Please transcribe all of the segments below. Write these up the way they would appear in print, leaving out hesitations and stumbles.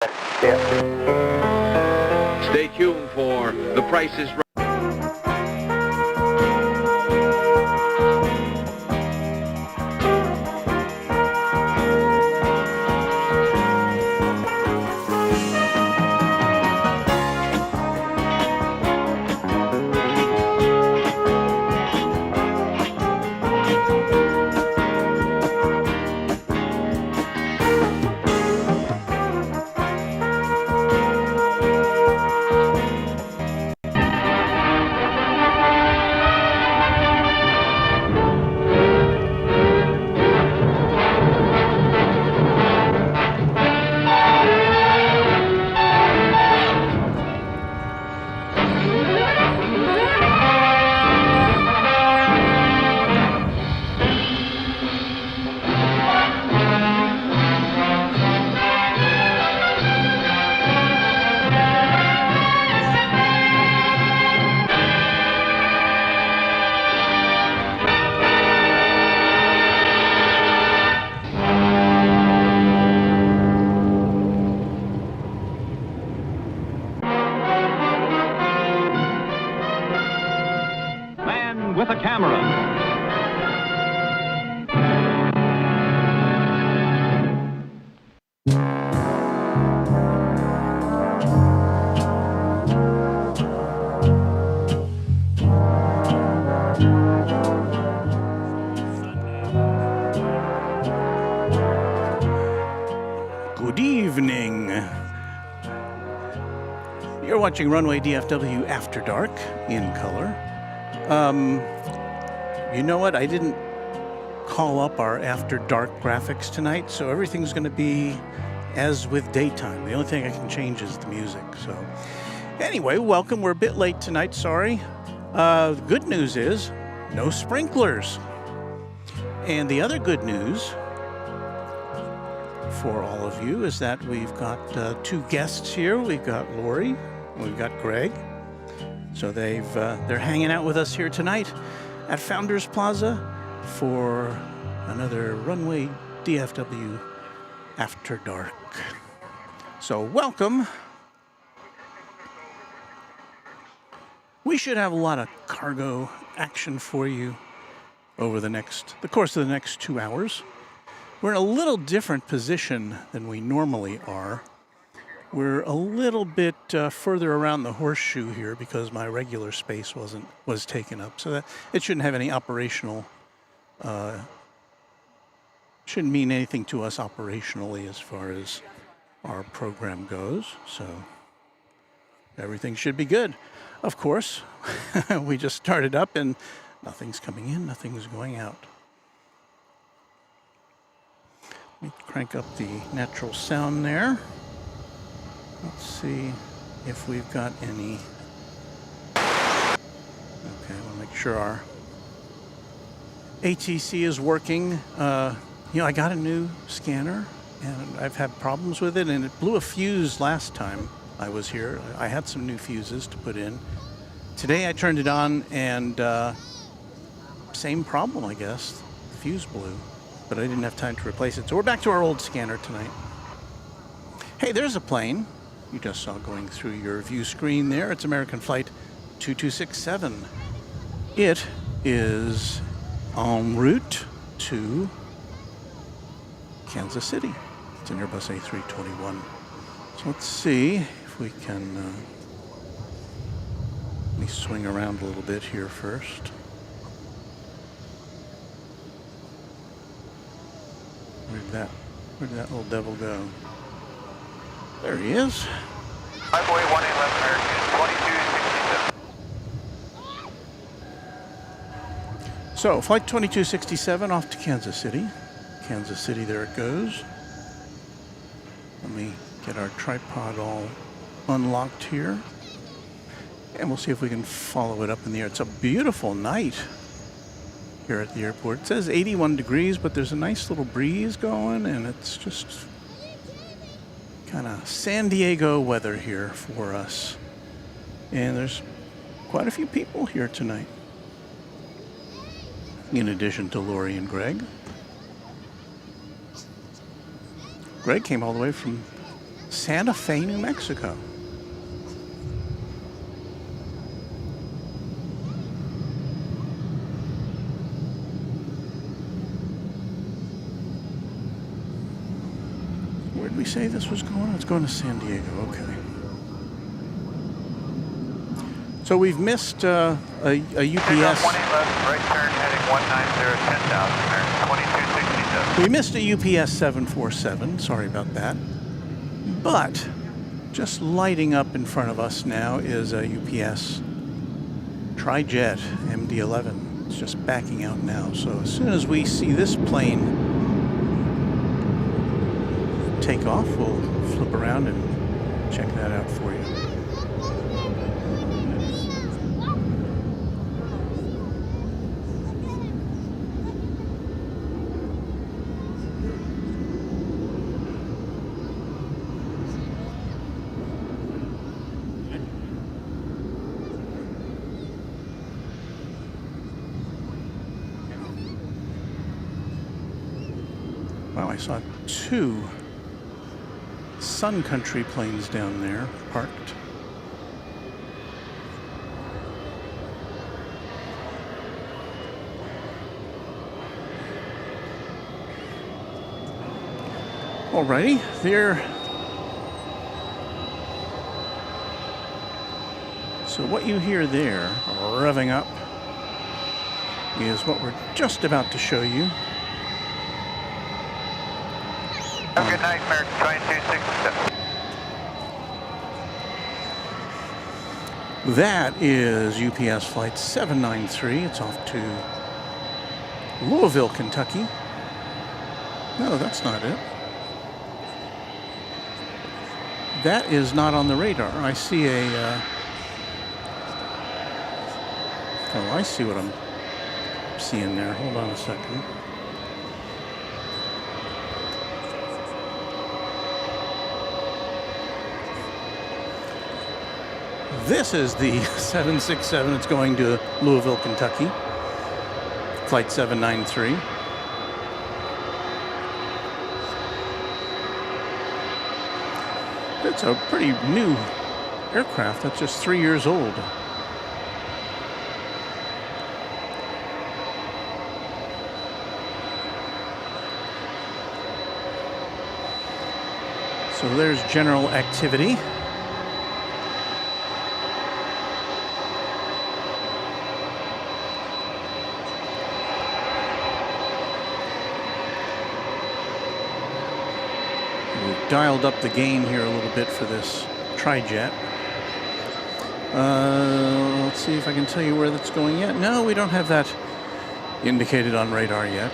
Stay tuned for The Price is Right. With a camera. Good evening. You're watching Runway DFW After Dark in color. You know what? I didn't call up our After Dark graphics tonight, so everything's going to be as with daytime. The only thing I can change is the music. So anyway, welcome. We're a bit late tonight, sorry. The good news is no sprinklers. And the other good news for all of you is that we've got two guests here. We've got Lori, and we've got Greg. So they're hanging out with us here tonight at Founders Plaza for another Runway DFW After Dark. So welcome. We should have a lot of cargo action for you over the course of the next 2 hours. We're in a little different position than we normally are. We're a little bit further around the horseshoe here because my regular space was taken up. So that it shouldn't have any operational, shouldn't mean anything to us operationally as far as our program goes. So everything should be good. Of course, we just started up and nothing's coming in, nothing's going out. Let me crank up the natural sound there. Let's see if we've got any. Okay, I want to make sure our ATC is working. I got a new scanner and I've had problems with it, and it blew a fuse last time I was here. I had some new fuses to put in. Today I turned it on and same problem, I guess. The fuse blew, but I didn't have time to replace it. So we're back to our old scanner tonight. Hey, there's a plane you just saw going through your view screen there. It's American Flight 2267. It is en route to Kansas City. It's an Airbus A321. So let's see if we can, let me swing around a little bit here first. Where'd that little devil go? There he is. Highway 111 American 2267. So, Flight 2267 off to Kansas City. Kansas City, there it goes. Let me get our tripod all unlocked here. And we'll see if we can follow it up in the air. It's a beautiful night here at the airport. It says 81 degrees, but there's a nice little breeze going, and it's just kind of San Diego weather here for us. And there's quite a few people here tonight, in addition to Lori and Greg. Greg came all the way from Santa Fe, New Mexico. Where did we say this was going? It's going to San Diego, okay. So we've missed a UPS. 111, right turn heading 190, 10,000, 2267. We missed a UPS 747. Sorry about that. But just lighting up in front of us now is a UPS Tri-Jet MD-11. It's just backing out now. So as soon as we see this plane take off, we'll flip around and check that out for you. Wow, I saw two Sun Country planes down there parked. Alrighty, there. So what you hear there, revving up, is what we're just about to show you. Have a good night, American 2267. That is UPS Flight 793. It's off to Louisville, Kentucky. No, that's not it. That is not on the radar. I see a... Oh, I see what I'm seeing there. Hold on a second. This is the 767. It's going to Louisville, Kentucky. Flight 793. It's a pretty new aircraft. That's just 3 years old. So there's general activity. We've dialed up the gain here a little bit for this Tri-Jet. Let's see if I can tell you where that's going yet. No, we don't have that indicated on radar yet.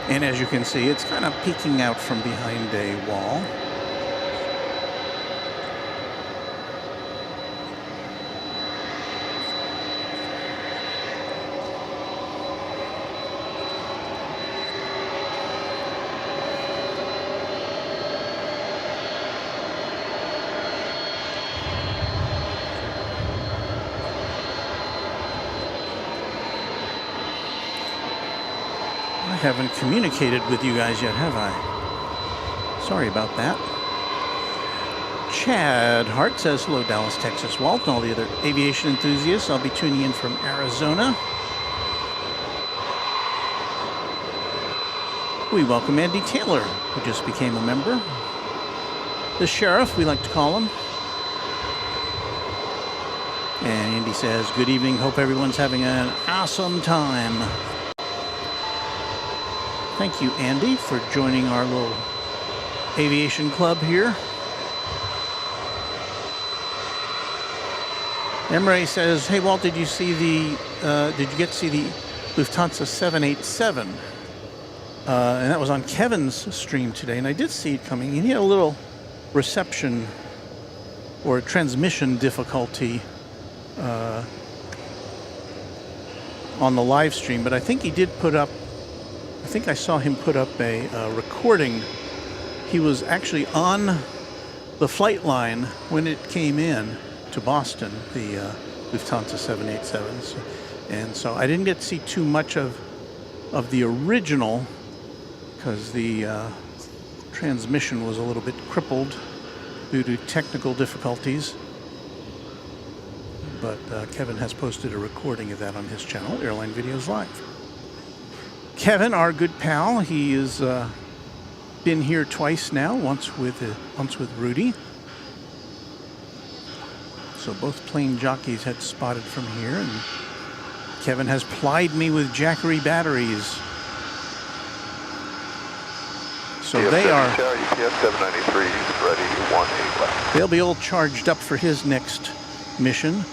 And as you can see, it's kind of peeking out from behind a wall. I haven't communicated with you guys yet, have I? Sorry about that. Chad Hart says, hello, Dallas, Texas. Walt and all the other aviation enthusiasts. I'll be tuning in from Arizona. We welcome Andy Taylor, who just became a member. The sheriff, we like to call him. And Andy says, good evening. Hope everyone's having an awesome time. Thank you, Andy, for joining our little aviation club here. Emery says, hey, Walt, did you see the, did you get to see the Lufthansa 787? And that was on Kevin's stream today, and I did see it coming. He had a little reception or transmission difficulty on the live stream, but I think he did put up, I think I saw him put up a recording. He was actually on the flight line when it came in to Boston, the Lufthansa 787s. And so I didn't get to see too much of the original because the transmission was a little bit crippled due to technical difficulties. But Kevin has posted a recording of that on his channel, Airline Videos Live. Kevin, our good pal, he has been here twice now, once with Rudy. So both plane jockeys had spotted from here, and Kevin has plied me with Jackery batteries. So they are. UPS 793 ready, 18 left. They'll be all charged up for his next mission.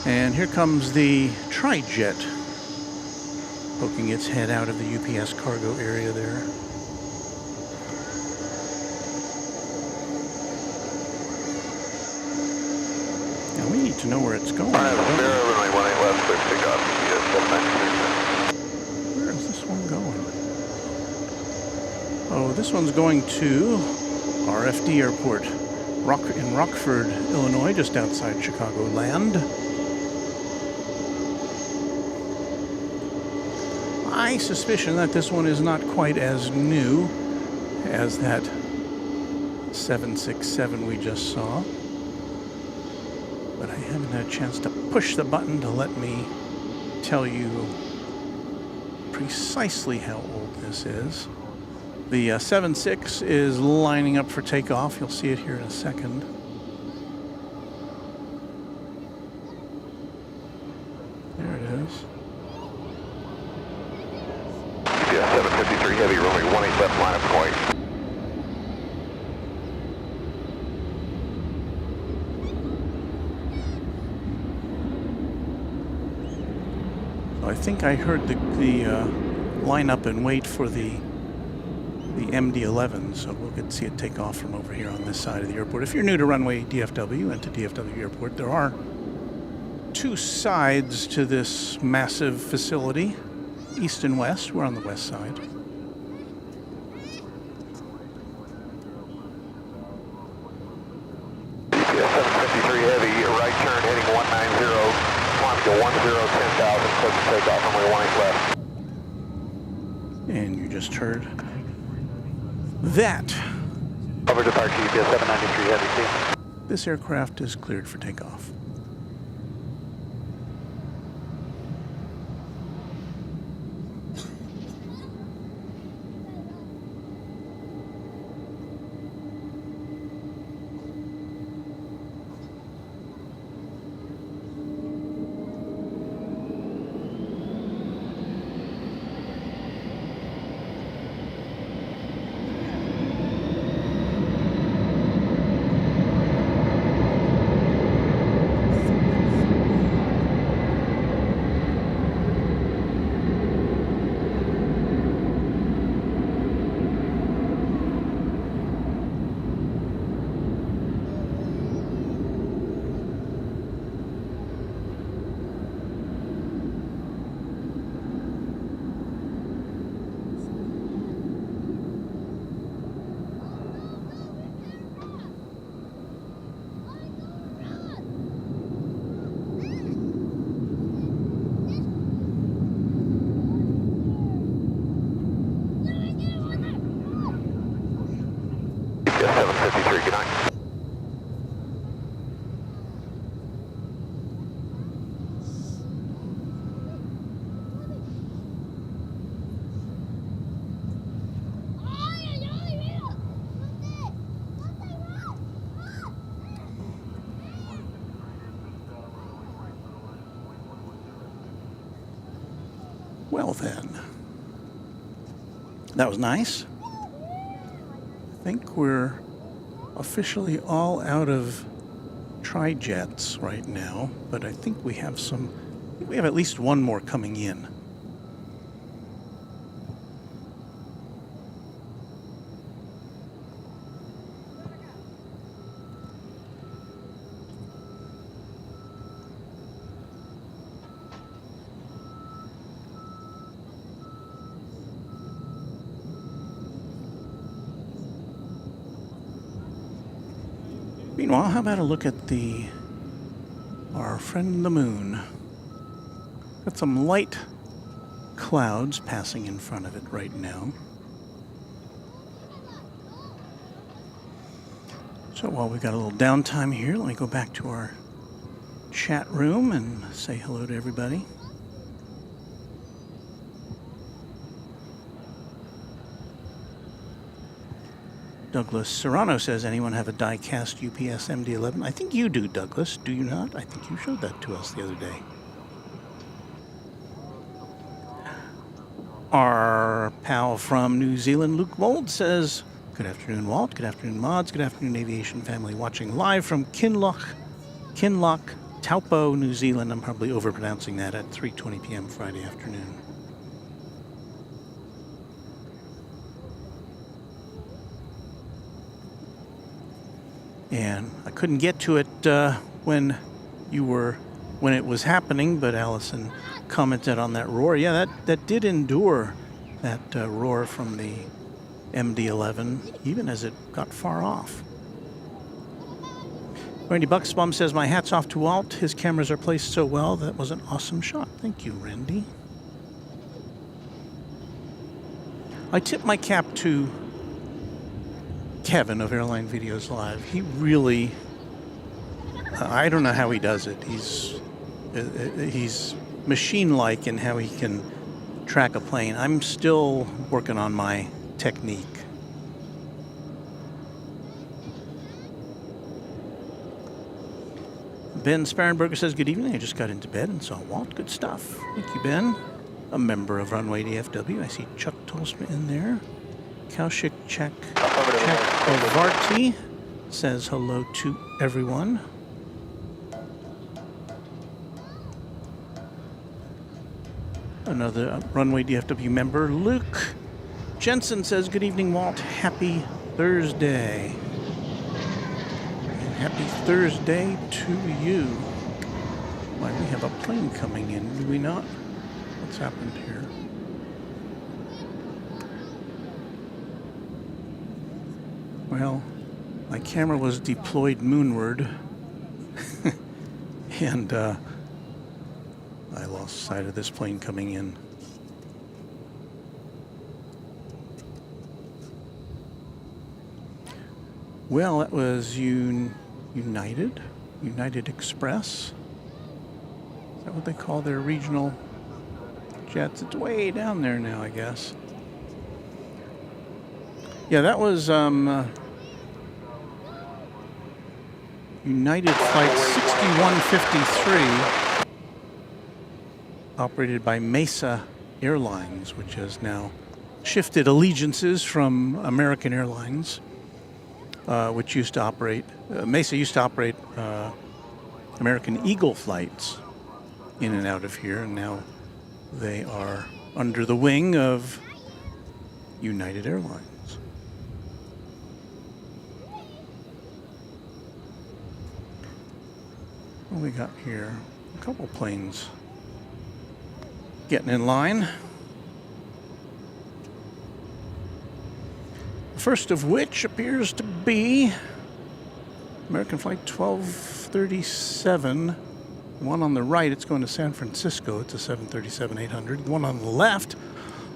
And here comes the Tri-Jet, poking its head out of the UPS cargo area there. Now we need to know where it's going. Alright, runway 18 left, clear for takeoff, UPS 793. Where is this one going? Oh, this one's going to RFD Airport in Rockford, Illinois, just outside Chicagoland. I suspicion that this one is not quite as new as that 767 we just saw. But I haven't had a chance to push the button to let me tell you precisely how old this is. The 76 is lining up for takeoff. You'll see it here in a second. There it is. UPS 753 heavy, runway 18 left, line up point. I think I heard the line up and wait for the MD-11, so we'll get to see it take off from over here on this side of the airport. If you're new to Runway DFW and to DFW Airport, there are two sides to this massive facility, east and west. We're on the west side. UPS 753 heavy, right turn heading 190, climbing to 10,000, clear for takeoff, runway 18 left. And you just heard that. Over departure, UPS 793 heavy, see. This aircraft is cleared for takeoff. UPS 753, good night. Well then, that was nice. I think we're officially all out of Tri-Jets right now, but I think we have at least one more coming in. Meanwhile, how about a look at our friend the moon? Got some light clouds passing in front of it right now. So while we've got a little downtime here, let me go back to our chat room and say hello to everybody. Douglas Serrano says, anyone have a die-cast UPS MD-11? I think you do, Douglas. Do you not? I think you showed that to us the other day. Our pal from New Zealand, Luke Mold, says, good afternoon, Walt. Good afternoon, mods. Good afternoon, aviation family, watching live from Kinloch, Taupo, New Zealand. I'm probably overpronouncing that at 3:20 p.m. Friday afternoon. And I couldn't get to it when it was happening, but Allison commented on that roar. Yeah, that did endure, that roar from the MD-11, even as it got far off. Randy Bucksbaum says, my hat's off to Walt. His cameras are placed so well. That was an awesome shot. Thank you, Randy. I tip my cap to Kevin of Airline Videos Live. He really, I don't know how he does it. He's machine-like in how he can track a plane. I'm still working on my technique. Ben Sparenberger says, good evening. I just got into bed and saw Walt. Good stuff. Thank you, Ben. A member of Runway DFW. I see Chuck Tolsma in there. Kaushik Chakravarti says hello to everyone. Another Runway DFW member, Luke Jensen, says, good evening, Walt. Happy Thursday. And happy Thursday to you. Why, we have a plane coming in, do we not? What's happened here? Well, my camera was deployed moonward, and I lost sight of this plane coming in. Well, that was United Express. Is that what they call their regional jets? It's way down there now, I guess. Yeah, that was United Flight 6153, operated by Mesa Airlines, which has now shifted allegiances from American Airlines, which used to operate, Mesa used to operate American Eagle flights in and out of here, and now they are under the wing of United Airlines. What do we got here? A couple planes getting in line. The first of which appears to be American Flight 1237. One on the right, it's going to San Francisco. It's a 737-800. One on the left,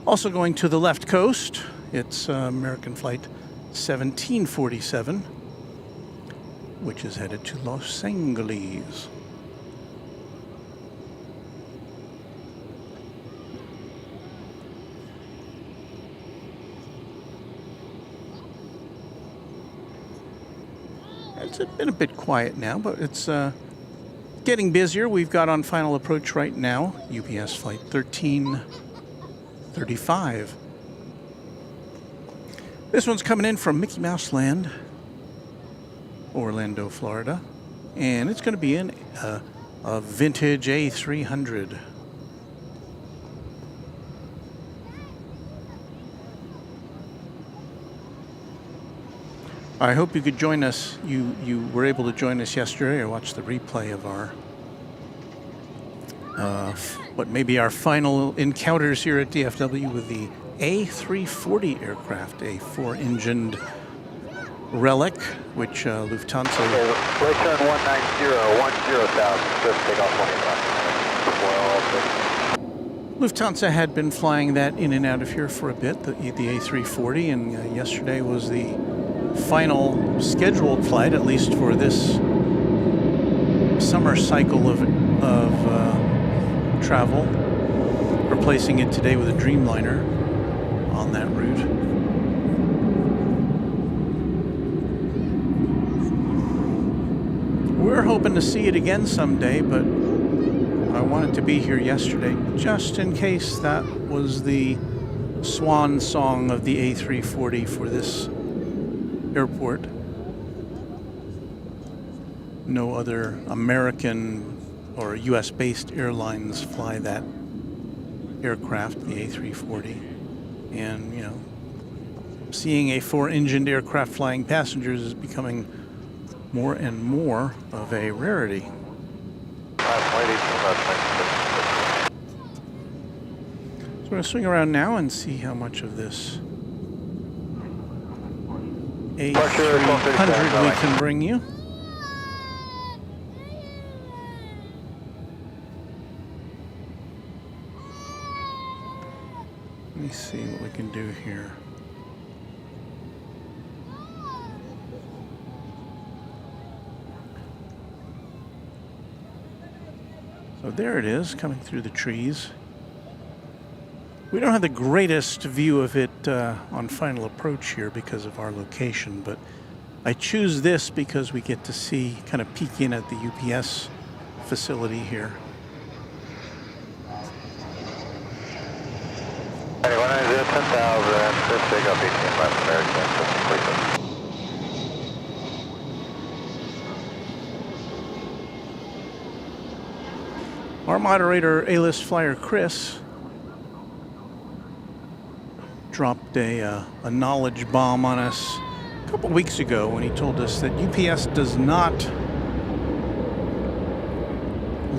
also going to the left coast. It's American Flight 1747, which is headed to Los Angeles. It's been a bit quiet now, but it's getting busier. We've got on final approach right now, UPS Flight 1335. This one's coming in from Mickey Mouse Land, Orlando, Florida, and it's going to be in a vintage A300. I hope you could join us. You were able to join us yesterday or watch the replay of our what may be our final encounters here at DFW with the A340 aircraft, a 4-engined relic, which Lufthansa... Okay, right turn 190, 10,000, just take off 25. Lufthansa had been flying that in and out of here for a bit, the A340, and yesterday was the final scheduled flight, at least for this summer cycle of travel, replacing it today with a Dreamliner on that route. We're hoping to see it again someday, but I wanted to be here yesterday just in case that was the swan song of the A340 for this airport. No other American or US-based airlines fly that aircraft, the A340. And, you know, seeing a 4-engined aircraft flying passengers is becoming more and more of a rarity. So we're going to swing around now and see how much of this A300 we can bring you. Let me see what we can do here. So there it is, coming through the trees. We don't have the greatest view of it on final approach here because of our location, but I choose this because we get to see, kind of peek in at the UPS facility here. Our moderator, A-list flyer Chris, dropped a knowledge bomb on us a couple weeks ago when he told us that UPS does not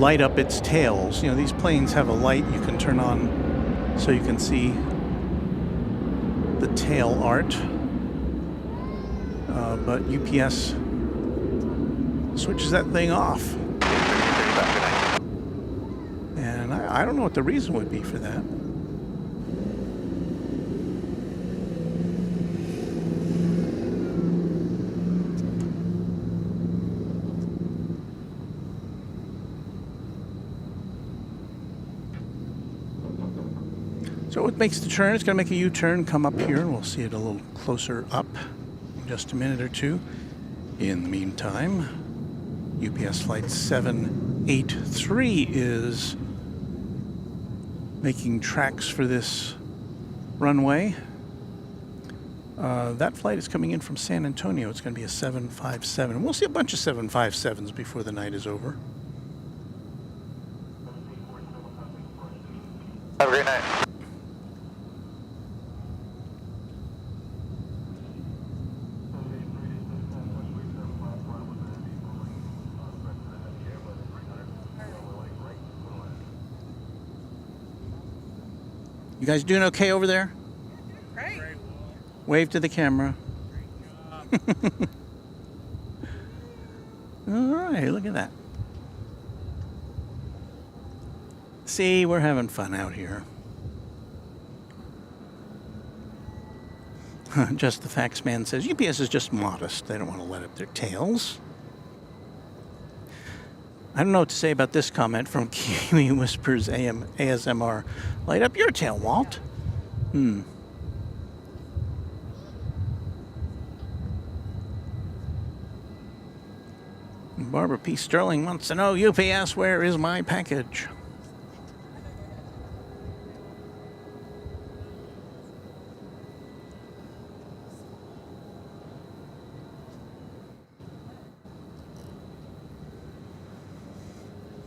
light up its tails. You know, these planes have a light you can turn on so you can see the tail art, but UPS switches that thing off. And I don't know what the reason would be for that. So it makes the turn. It's going to make a U-turn, come up here, and we'll see it a little closer up in just a minute or two. In the meantime, UPS Flight 783 is making tracks for this runway. That flight is coming in from San Antonio. It's going to be a 757. We'll see a bunch of 757s before the night is over. Have a great night. You guys doing okay over there? Great. Wave to the camera. All right, look at that. See, we're having fun out here. Just the Facts Man says, UPS is just modest. They don't want to let up their tails. I don't know what to say about this comment from Kiwi Whispers ASMR. Light up your tail, Walt. Barbara P. Sterling wants to know, UPS, where is my package?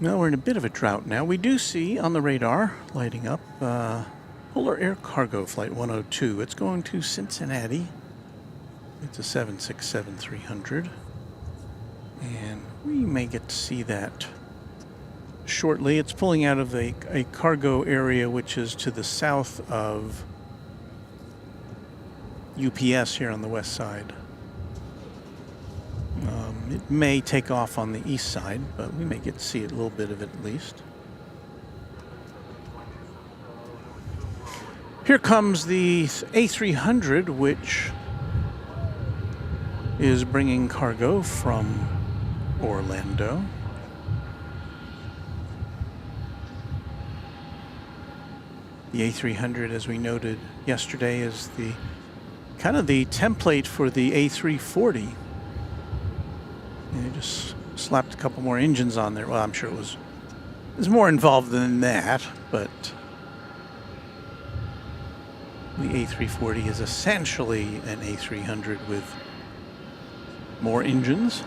Well, we're in a bit of a drought now. We do see on the radar lighting up Polar Air Cargo Flight 102. It's going to Cincinnati. It's a 767-300. And we may get to see that shortly. It's pulling out of a cargo area which is to the south of UPS here on the west side. It may take off on the east side, but we may get to see a little bit of it at least. Here comes the A300, which is bringing cargo from Orlando. The A300, as we noted yesterday, is the kind of the template for the A340. And they just slapped a couple more engines on there. Well, I'm sure it was more involved than that, but the A340 is essentially an A300 with more engines.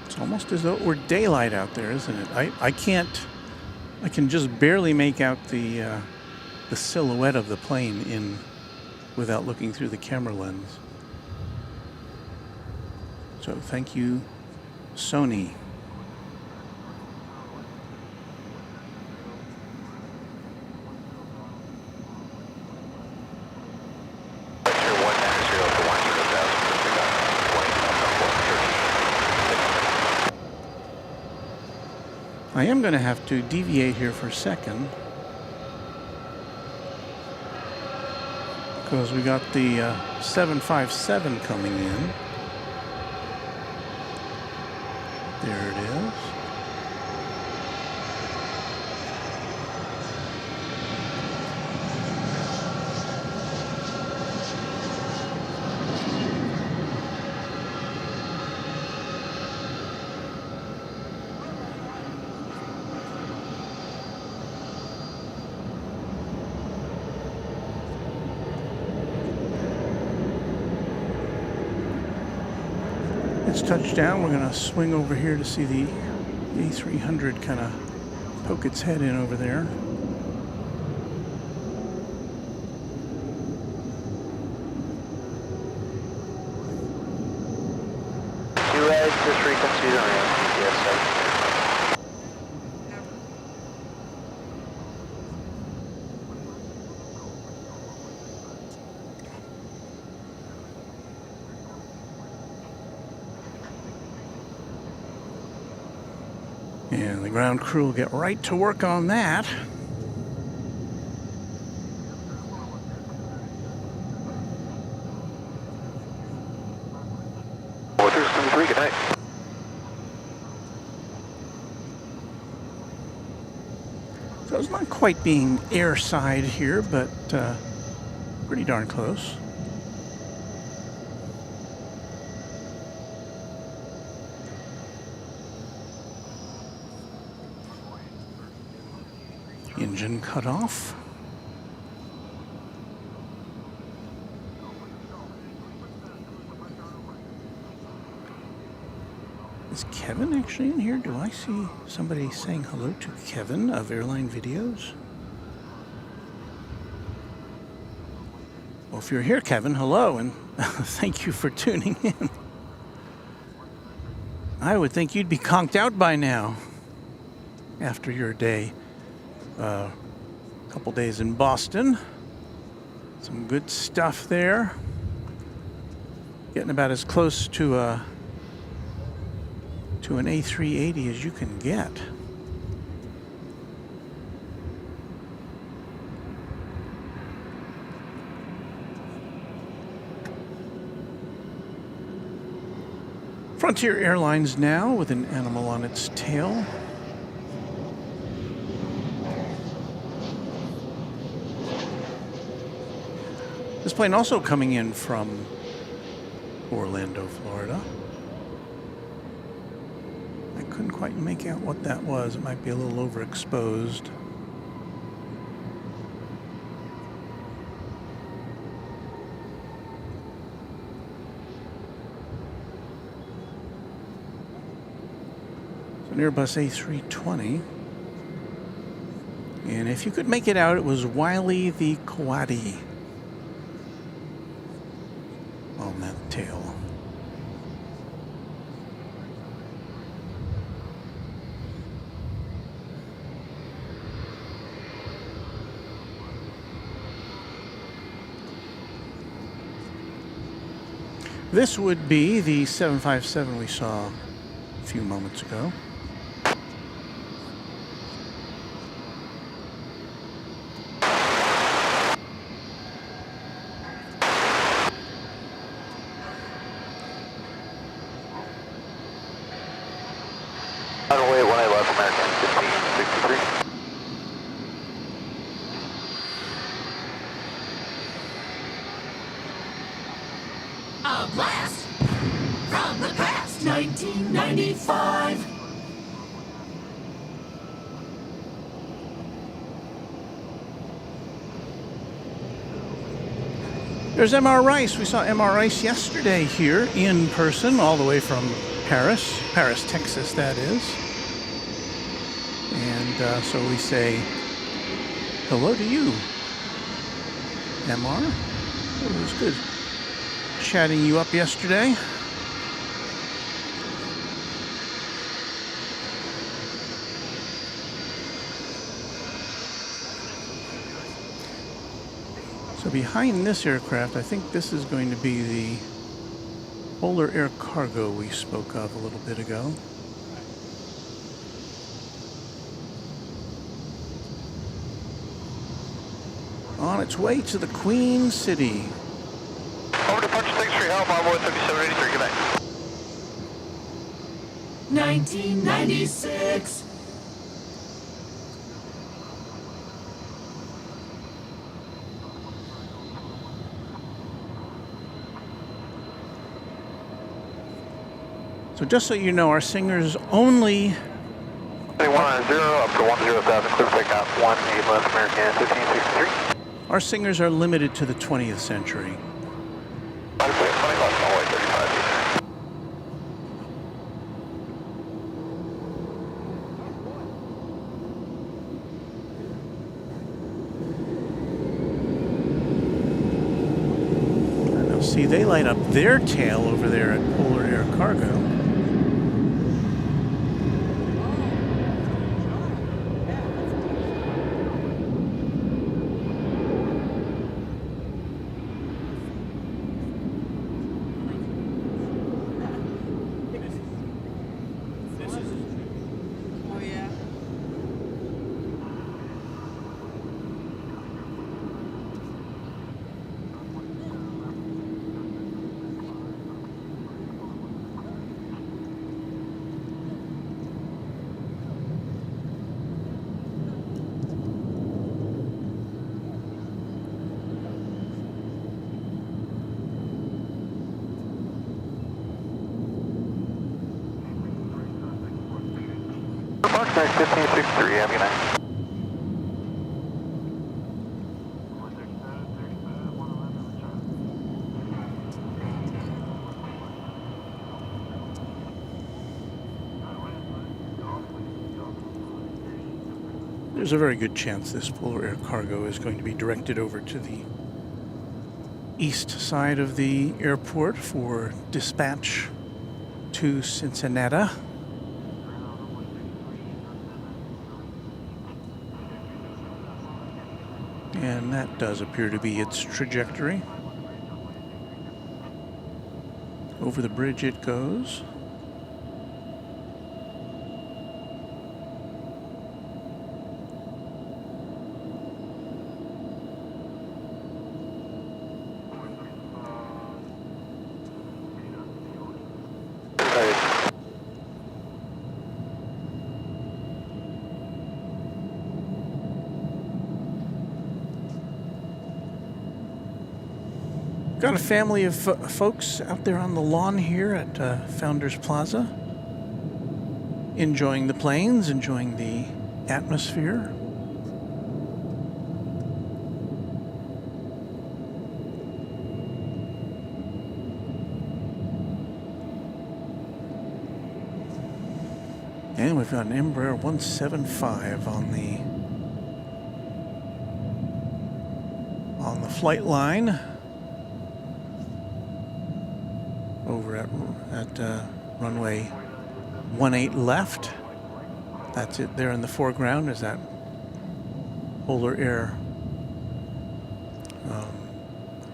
It's almost as though we're daylight out there, isn't it? I can just barely make out the silhouette of the plane without looking through the camera lens. So thank you, Sony. I am going to have to deviate here for a second because we got the 757 coming in. There it is. It's touchdown. We're going to swing over here to see the A300 kind of poke its head in over there. This frequency on GPS site. And the ground crew will get right to work on that. Good night. So it's not quite being airside here, but pretty darn close. Engine cut off. Is Kevin actually in here? Do I see somebody saying hello to Kevin of Airline Videos? Well, if you're here, Kevin, hello, and thank you for tuning in. I would think you'd be conked out by now after your day. Couple days in Boston. Some good stuff there. Getting about as close to an A380 as you can get. Frontier Airlines now with an animal on its tail. This plane also coming in from Orlando, Florida. I couldn't quite make out what that was. It might be a little overexposed. It's an Airbus A320. And if you could make it out, it was Wiley the Coati on that tail. This would be the 757 we saw a few moments ago. Runway 18 left, American 1563. A blast from the past, 1995. There's MR Rice. We saw MR Rice yesterday here in person, all the way from Paris, Texas, that is. And so we say hello to you, MR. Oh, it was good chatting you up yesterday. So behind this aircraft, I think this is going to be the Polar Air Cargo we spoke of a little bit ago. On its way to the Queen City. Over departure, thanks for your help. I'm 15783, good night. 1996. So just so you know, our singers only... 190 up to 10,000, clear takeoff, 18 left, American 1563. Our singers are limited to the 20th century. 20 left, Runway 35. Now see, they light up their tail over there at Polar Air Cargo. Departure 1563, have a good night. There's a very good chance this Polar Air Cargo is going to be directed over to the east side of the airport for dispatch to Cincinnati. And that does appear to be its trajectory. Over the bridge it goes. Got a family of folks out there on the lawn here at Founders Plaza, enjoying the planes, enjoying the atmosphere. And we've got an Embraer 175 on the flight line. Over at runway 18 left. That's it there in the foreground is that Polar Air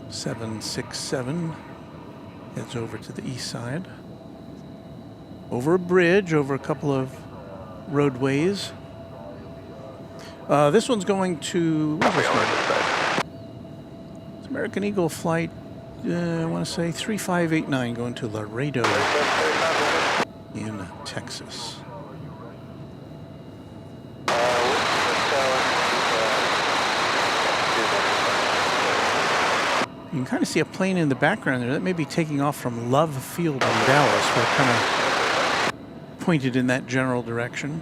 767 Heads over to the east side. Over a bridge, over a couple of roadways. This one's going to... What's this one? It's American Eagle flight, I want to say 3589, going to Laredo in Texas. You can kind of see a plane in the background there. That may be taking off from Love Field in Dallas. We're kind of pointed in that general direction.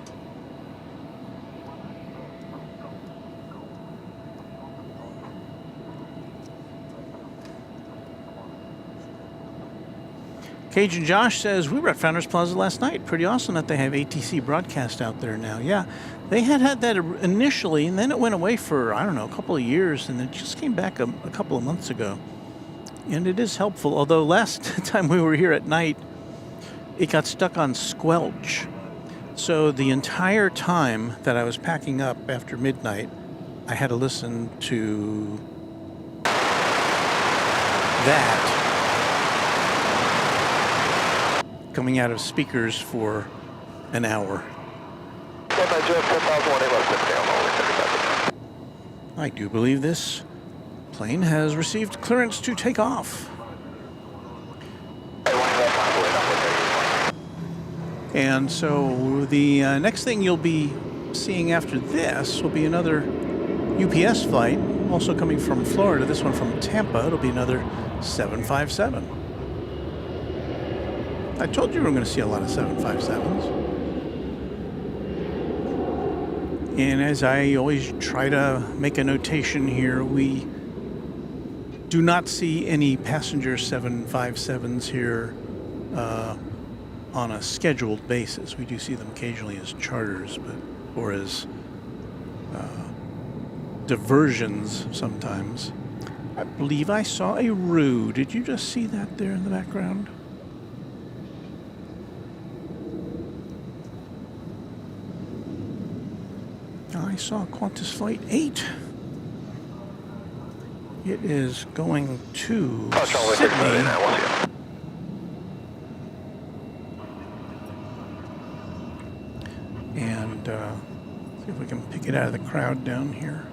Cajun Josh says, we were at Founders Plaza last night. Pretty awesome that they have ATC broadcast out there now. Yeah, they had that initially, and then it went away for, I don't know, a couple of years, and it just came back a couple of months ago. And it is helpful, although last time we were here at night, it got stuck on squelch. So the entire time that I was packing up after midnight, I had to listen to that coming out of speakers for an hour. I do believe this plane has received clearance to take off. And so the next thing you'll be seeing after this will be another UPS flight, also coming from Florida, this one from Tampa. It'll be another 757. I told you we were going to see a lot of 757s. And as I always try to make a notation here, we do not see any passenger 757s here on a scheduled basis. We do see them occasionally as charters, or as diversions sometimes. I believe I saw a Roo. Did you just see that there in the background? I saw Qantas Flight 8. It is going to Sydney. And see if we can pick it out of the crowd down here.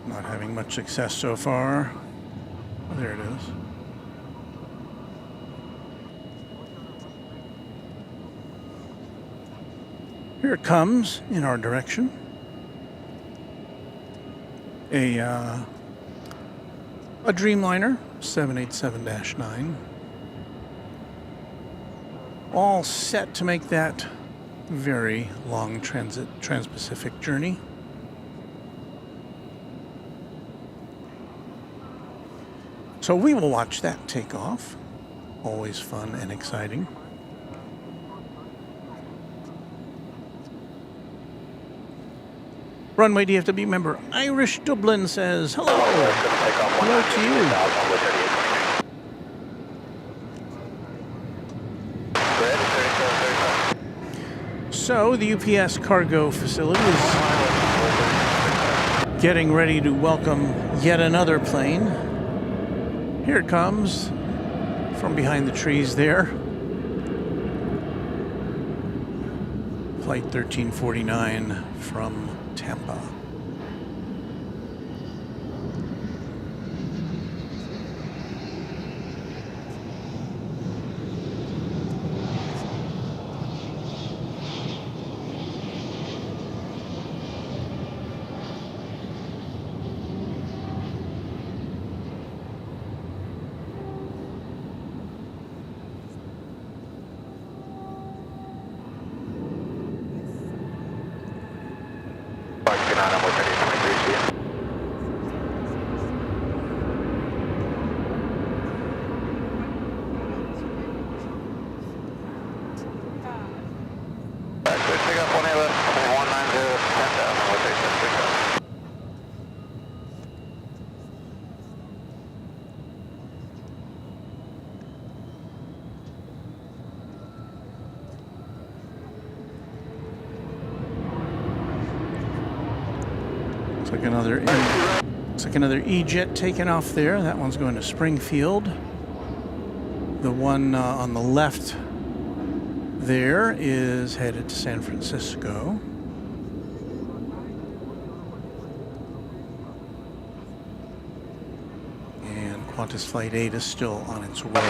Not having much success so far. Oh, there it is. Here it comes in our direction. A Dreamliner 787-9. All set to make that very long trans-Pacific journey. So we will watch that take off. Always fun and exciting. Runway DFW member Irish Dublin says, hello. Hello to you. So the UPS cargo facility is getting ready to welcome yet another plane. Here it comes from behind the trees there. Flight 1349 from Tampa. Looks like another E-jet taking off there. That one's going to Springfield. The one on the left there is headed to San Francisco. And Qantas Flight 8 is still on its way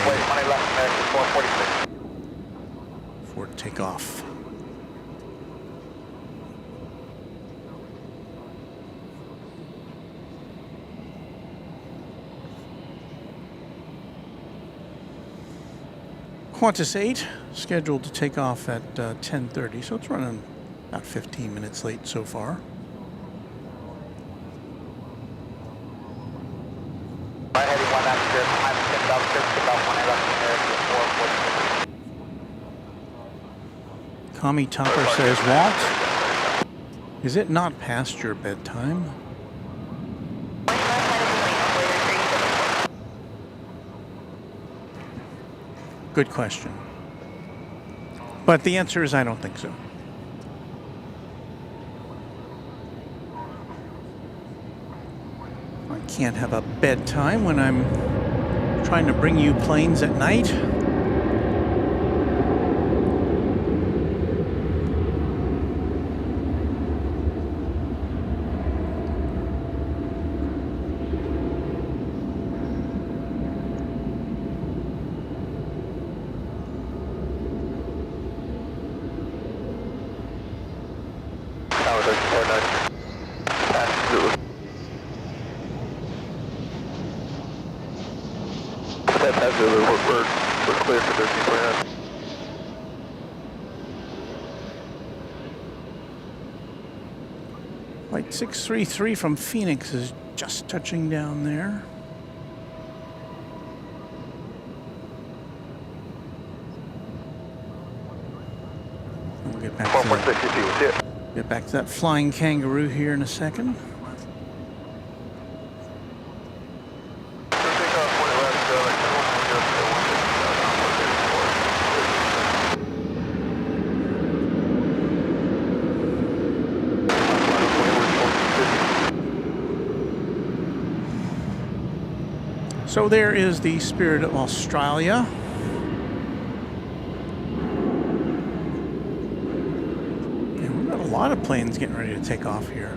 for takeoff. Qantas 8 scheduled to take off at 10:30, so it's running about 15 minutes late so far. Kami Topper says, Walt, is it not past your bedtime? Good question. But the answer is I don't think so. I can't have a bedtime when I'm trying to bring you planes at night. We're clear for 13.5. Flight 633 from Phoenix is just touching down there. We'll get back to that flying kangaroo here in a second. So there is the Spirit of Australia. And we've got a lot of planes getting ready to take off here.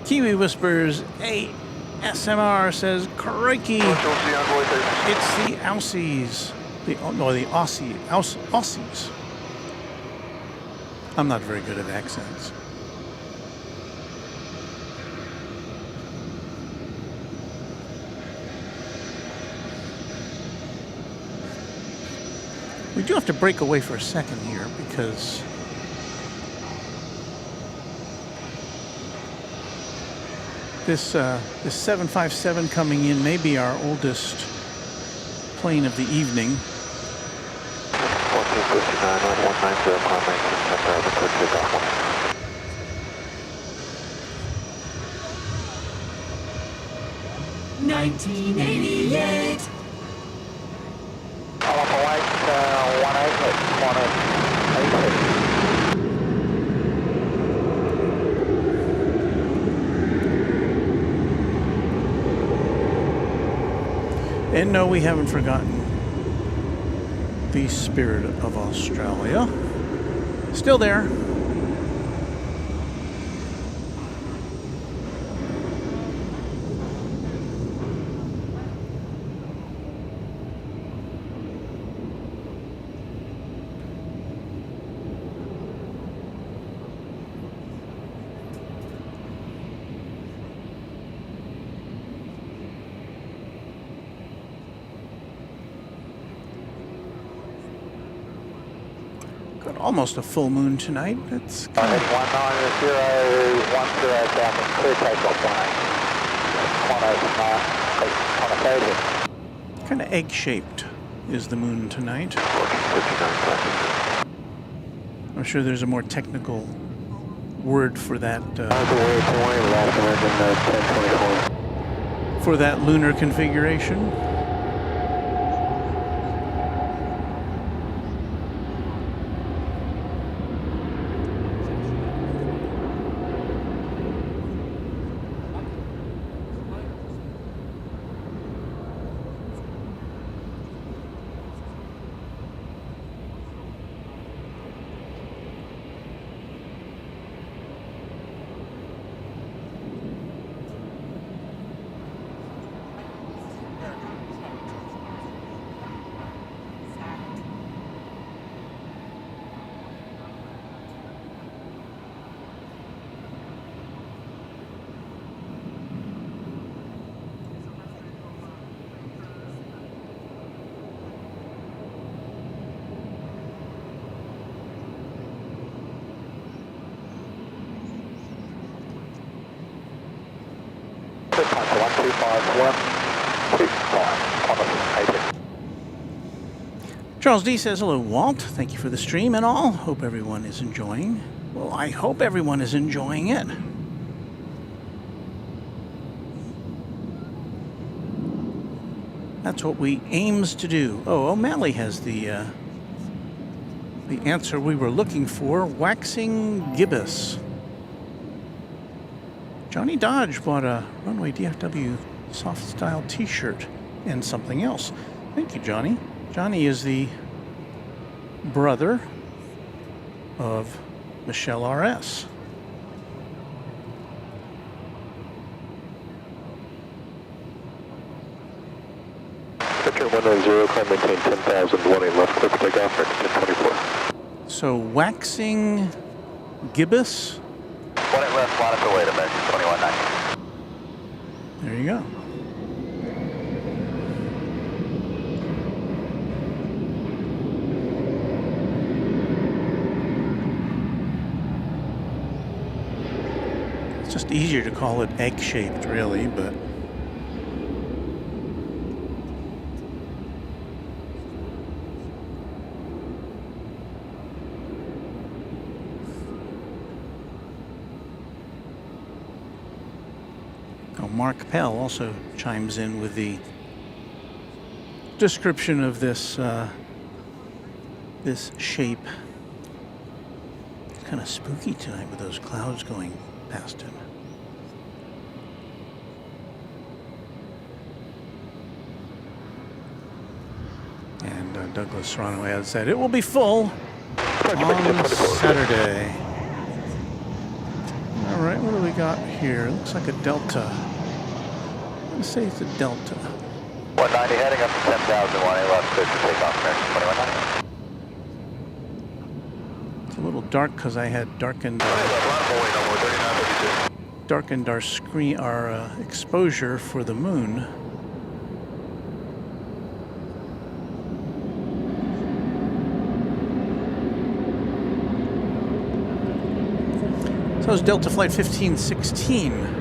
Kiwi Whispers ASMR says, crikey, it's the Aussies. The Aussies. I'm not very good at accents. We do have to break away for a second here because this 757 coming in may be our oldest plane of the evening. 1988. And no, we haven't forgotten the Spirit of Australia. Still there. Got almost a full moon tonight. It's Heading 19, 10 traffic, clear takeoff line. kind of egg-shaped is the moon tonight. I'm sure there's a more technical word for that. For that lunar configuration. Charles D says, hello, Walt. Thank you for the stream and all. Hope everyone is enjoying. Well, I hope everyone is enjoying it. That's what we aims to do. Oh, O'Malley has the answer we were looking for. Waxing gibbous. Johnny Dodge bought a Runway DFW soft style t-shirt and something else. Thank you, Johnny. Johnny is the brother of Michelle R.S. Picture 190, climb maintain 10,000, 18 left, clear for takeoff, 1024. So waxing gibbous. 1 left, line up to wait a minute, 2190. There you go. It's just easier to call it egg-shaped, really, but Mark Pell also chimes in with the description of this this shape. It's kind of spooky tonight with those clouds going past it. And Douglas Serrano has said it will be full on Saturday. All right, what do we got here? Looks like a Delta. Let's say it's a Delta. 190 heading up to 10,000, 18 left, clear for takeoff, American 2190. It's a little dark because I had darkened our screen, our exposure for the moon. So it's Delta Flight 1516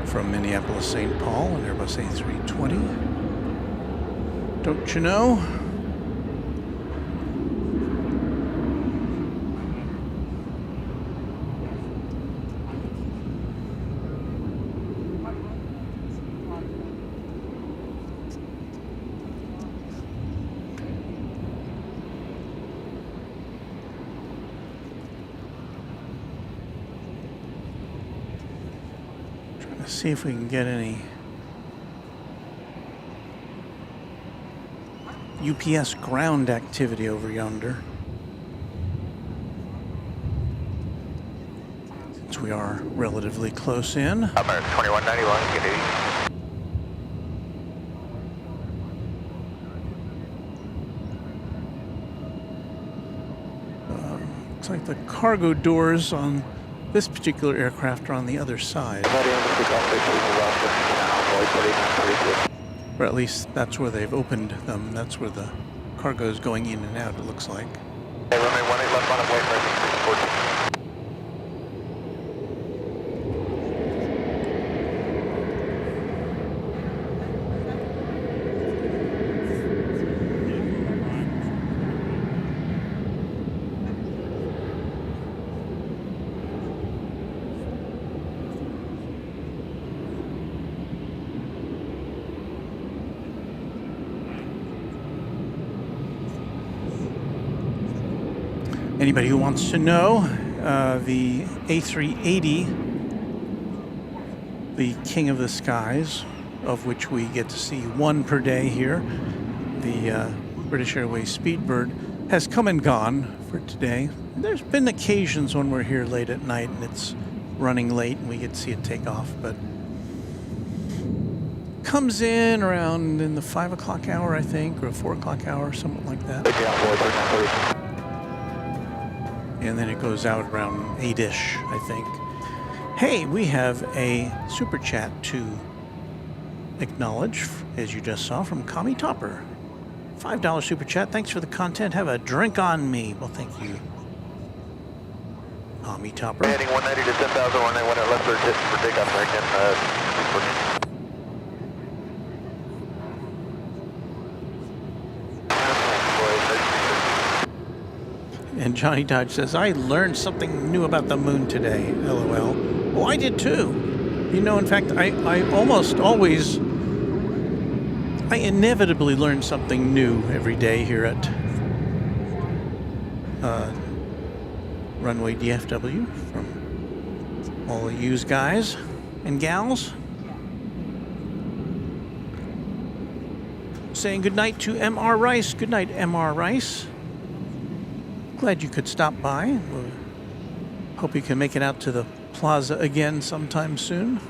from Minneapolis, St. Paul, on Airbus A320. Don't you know? See if we can get any UPS ground activity over yonder, since we are relatively close in. American 2191, get it. Looks like the cargo doors on this particular aircraft are on the other side. Or at least that's where they've opened them. That's where the cargo is going in and out, it looks like. Hey, runway 18 left on wait for 614. Anybody who wants to know, the A380, the king of the skies, of which we get to see one per day here, the British Airways Speedbird, has come and gone for today. There's been occasions when we're here late at night and it's running late and we get to see it take off, but comes in around in the 5 o'clock hour, I think, or 4 o'clock hour, something like that. And then it goes out around 8-ish, I think. Hey, we have a super chat to acknowledge, as you just saw, from Kami Topper. $5 super chat. Thanks for the content. Have a drink on me. Well, thank you, Kami Topper. Heading 190 to 10,000, 191 at left for takeoff right again. And Johnny Dodge says, I learned something new about the moon today, LOL. Well, I did too. You know, in fact, I almost always, I inevitably learn something new every day here at Runway DFW from all of yous guys and gals. Saying goodnight to MR Rice. Good night, MR Rice. Glad you could stop by. Hope you can make it out to the plaza again sometime soon.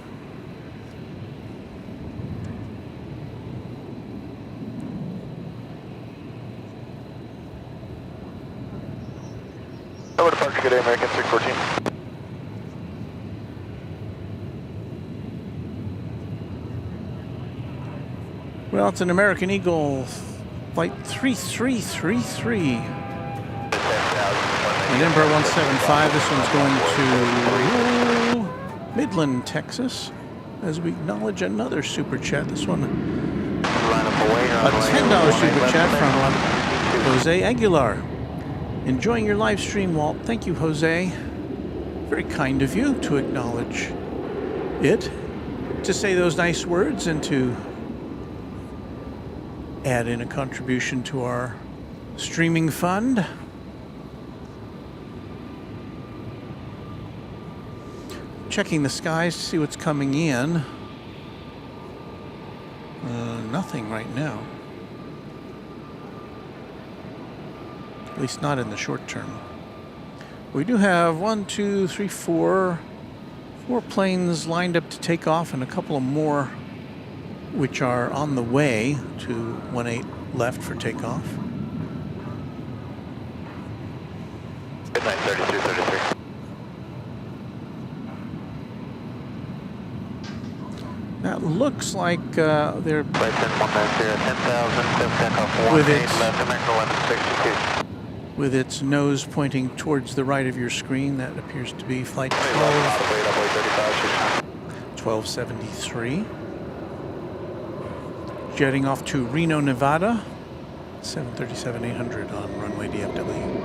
Over to Parker, good day, American 614. Well, it's an American Eagle flight 3333. And Embraer 175, this one's going to Midland, Texas, as we acknowledge another super chat. This one, a $10 super chat from Jose Aguilar. Enjoying your live stream, Walt. Thank you, Jose. Very kind of you to acknowledge it, to say those nice words, and to add in a contribution to our streaming fund. Checking the skies to see what's coming in. Nothing right now. At least not in the short term. We do have 4 planes lined up to take off, and a couple of more which are on the way to 18 left for takeoff. Good night, 3233. That looks like they're Right 10, 10,000, with its left, American 162. with its nose pointing towards the right of your screen. That appears to be flight 1273. Jetting off to Reno, Nevada. 737-800 on runway DFW.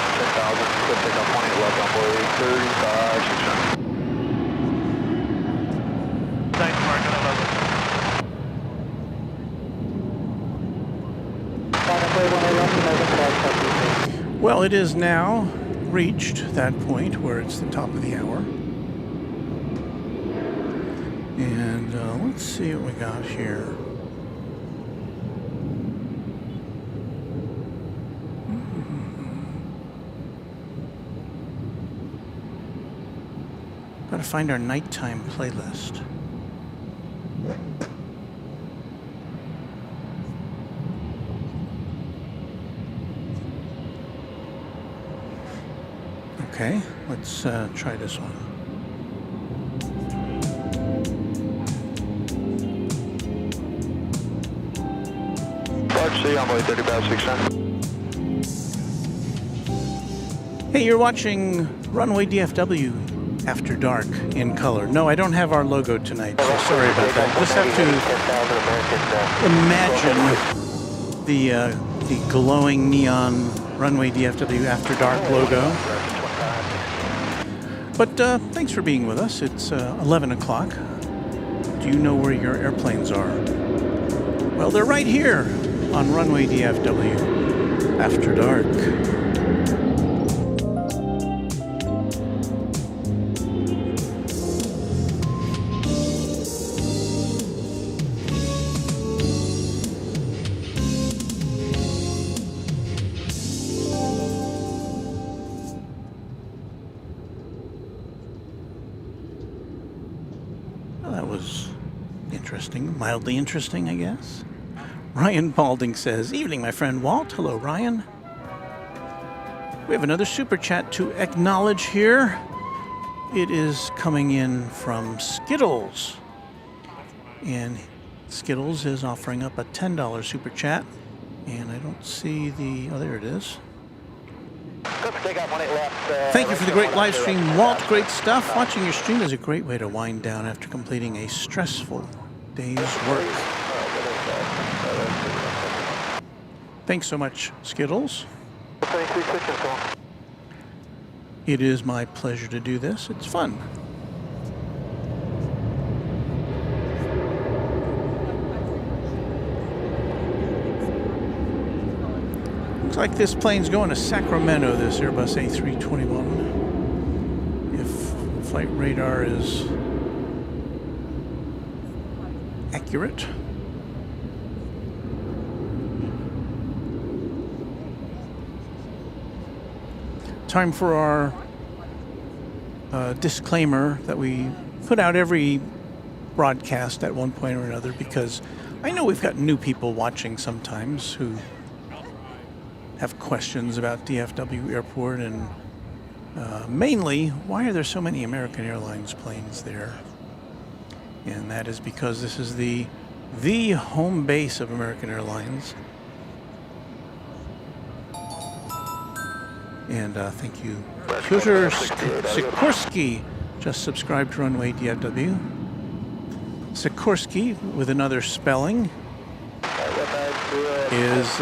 10,000, good pick up 18 left on board, 35, 600. Thanks, Mark. Well, it is now reached that point where it's the top of the hour. And let's see what we got here. Got to find our nighttime playlist. Okay, let's try this one. Large C, envoy 30 past 600. Hey, you're watching Runway DFW After Dark in color. No, I don't have our logo tonight, so sorry about that. Just have to imagine the glowing neon Runway DFW After Dark logo. But thanks for being with us. It's 11 o'clock. Do you know where your airplanes are? Well, they're right here on Runway DFW After Dark. That was interesting, mildly interesting, I guess. Ryan Balding says, "Evening, my friend Walt." Hello, Ryan. We have another super chat to acknowledge here. It is coming in from Skittles. And Skittles is offering up a $10 super chat. And I don't see the... Oh, there it is. Thank you for the great live stream, Walt. Great stuff. Watching your stream is a great way to wind down after completing a stressful day's work. Thanks so much, Skittles. It is my pleasure to do this. It's fun. Looks like this plane's going to Sacramento, this Airbus A321. If flight radar is accurate. Time for our disclaimer that we put out every broadcast at one point or another, because I know we've got new people watching sometimes who have questions about DFW Airport, and mainly, why are there so many American Airlines planes there? And that is because this is the home base of American Airlines. And thank you. Piotr Sikorsky just subscribed to Runway DFW. Sikorsky, with another spelling, is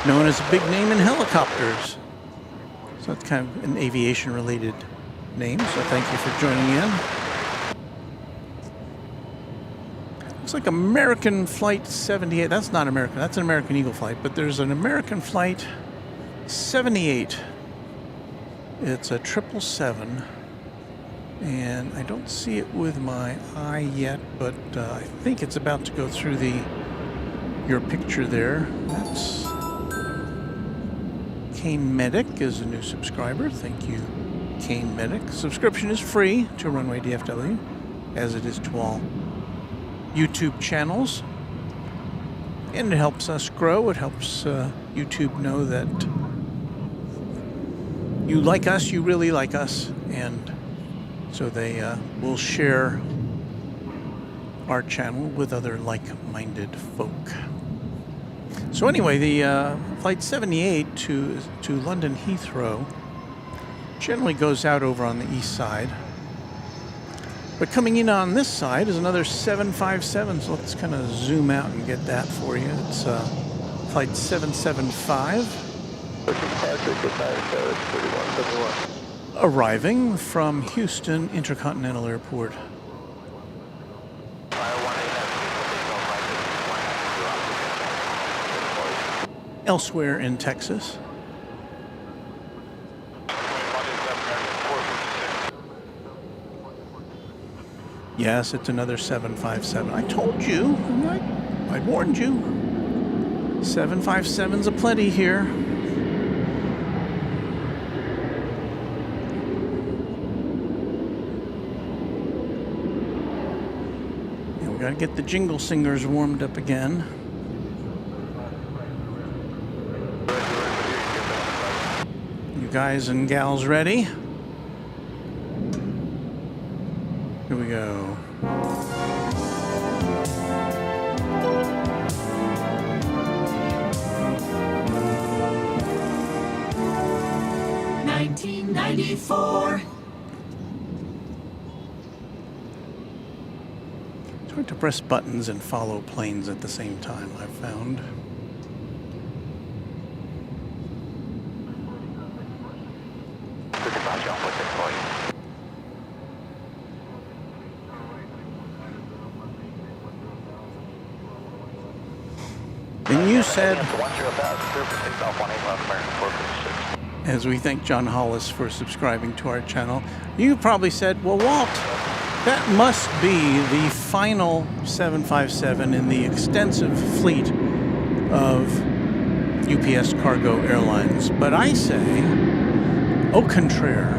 known as a big name in helicopters. So that's kind of an aviation-related name, so thank you for joining in. Looks like American Flight 78. That's not American. That's an American Eagle flight, but there's an American Flight 78. It's a 777, and I don't see it with my eye yet, but I think it's about to go through your picture there. That's Kane Medic is a new subscriber. Thank you, Kane Medic. Subscription is free to Runway DFW, as it is to all YouTube channels, and it helps us grow. It helps YouTube know that you like us, you really like us, and so they will share our channel with other like-minded folk. So anyway, the Flight 78 to London Heathrow generally goes out over on the east side. But coming in on this side is another 757, so let's kind of zoom out and get that for you. It's Flight 775. Arriving from Houston Intercontinental Airport. Elsewhere in Texas. Yes, it's another 757. I told you. I warned you. 757's aplenty here. And we got to get the jingle singers warmed up again. You guys and gals ready? Here we go. It's hard to press buttons and follow planes at the same time, I've found. And you said, as we thank John Hollis for subscribing to our channel, you probably said, well, Walt, that must be the final 757 in the extensive fleet of UPS cargo airlines. But I say, au contraire.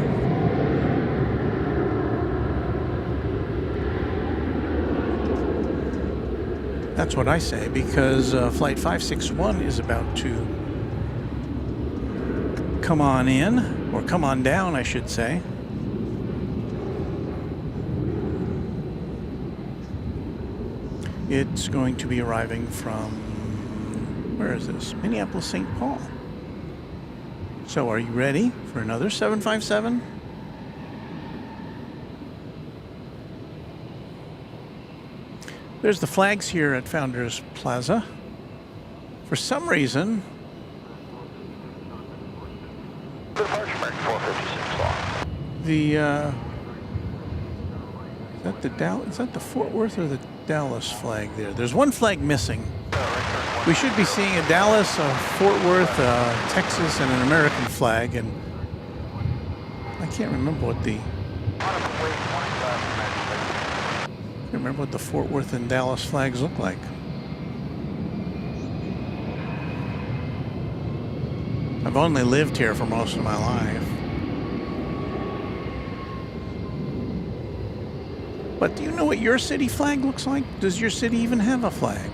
That's what I say, because Flight 561 is about to come on in, or come on down, I should say. It's going to be arriving from, where is this? Minneapolis, St. Paul. So are you ready for another 757? There's the flags here at Founders Plaza. For some reason, the is that the Fort Worth or the Dallas flag there? There's one flag missing. We should be seeing a Dallas, a Fort Worth, Texas, and an American flag, and I can't remember what the Fort Worth and Dallas flags look like. I've only lived here for most of my life. But do you know what your city flag looks like? Does your city even have a flag?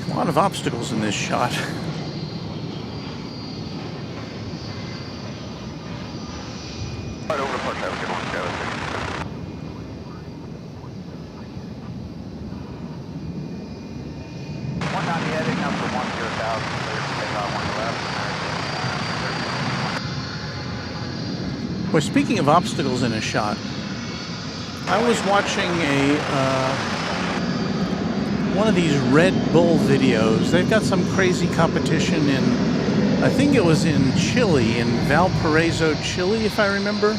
A lot of obstacles in this shot. Right over the park, have a good one, guys. 190 heading up for 10,000, take off 1 left. Well, speaking of obstacles in a shot, I was watching one of these Red Bull videos. They've got some crazy competition in, I think it was in Chile, in Valparaiso, Chile, if I remember.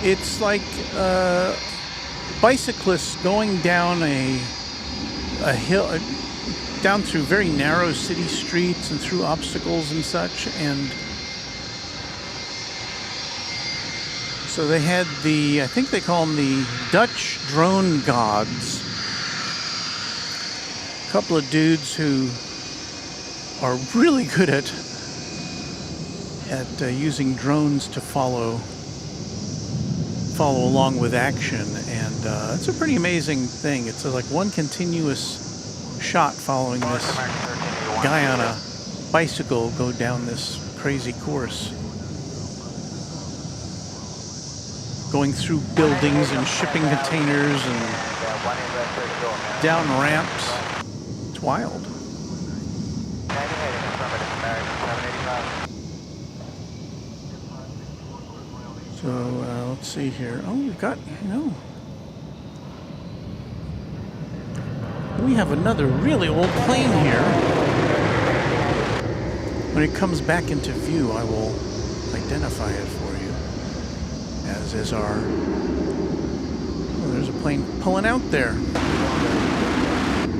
It's like bicyclists going down a hill, down through very narrow city streets and through obstacles and such, and so they had the, I think they call them the Dutch drone gods. A couple of dudes who are really good at using drones to follow along with action, and it's a pretty amazing thing. It's like one continuous shot following this guy on a bicycle go down this crazy course. Going through buildings and shipping containers and down ramps. It's wild. So let's see here. Oh, we've got, we have another really old plane here. When it comes back into view, I will identify it for you, as is our... Oh, there's a plane pulling out there.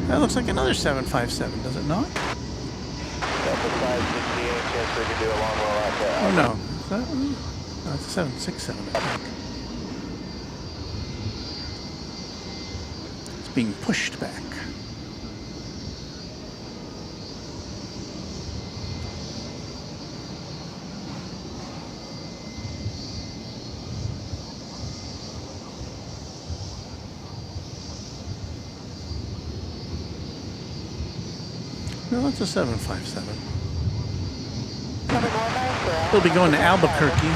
That looks like another 757, does it not? Oh, no. Is that one? No, it's a 767, I think. It's being pushed back. No, that's a 757. We'll be going to Albuquerque.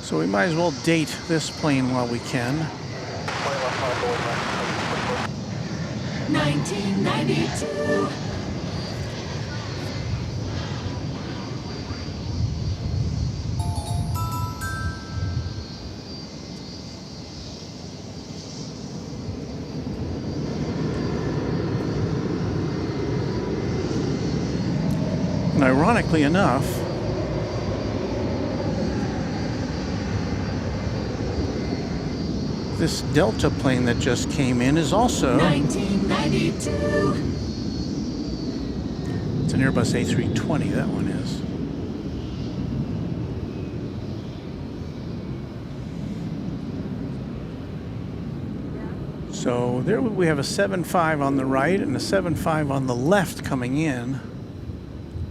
So we might as well date this plane while we can. 1992. And ironically enough, this Delta plane that just came in is also 1992. It's an Airbus A320, that one is. So there we have a 7.5 on the right and a 7.5 on the left coming in.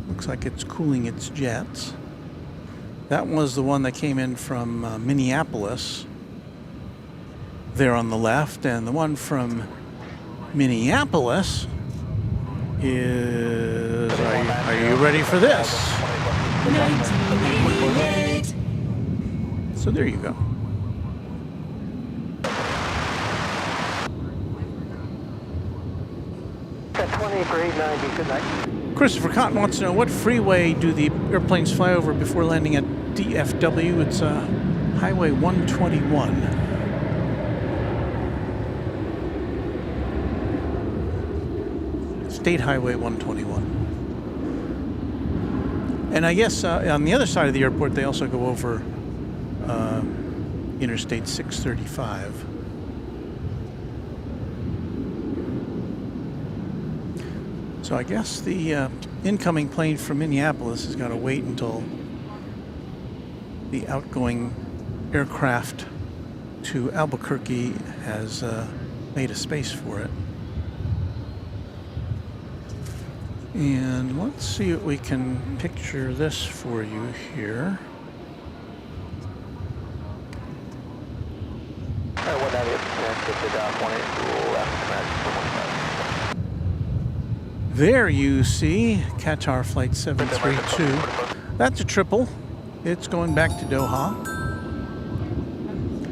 Looks like it's cooling its jets. That was the one that came in from Minneapolis there on the left, and the one from Minneapolis is, are you ready for this? 1988. So there you go. Good night. Christopher Cotton wants to know, what freeway do the airplanes fly over before landing at DFW? It's Highway 121. State Highway 121. And I guess on the other side of the airport, they also go over Interstate 635. So I guess the incoming plane from Minneapolis has got to wait until the outgoing aircraft to Albuquerque has made a space for it. And let's see what we can picture this for you here. There you see Qatar Flight 732. That's a triple. It's going back to Doha.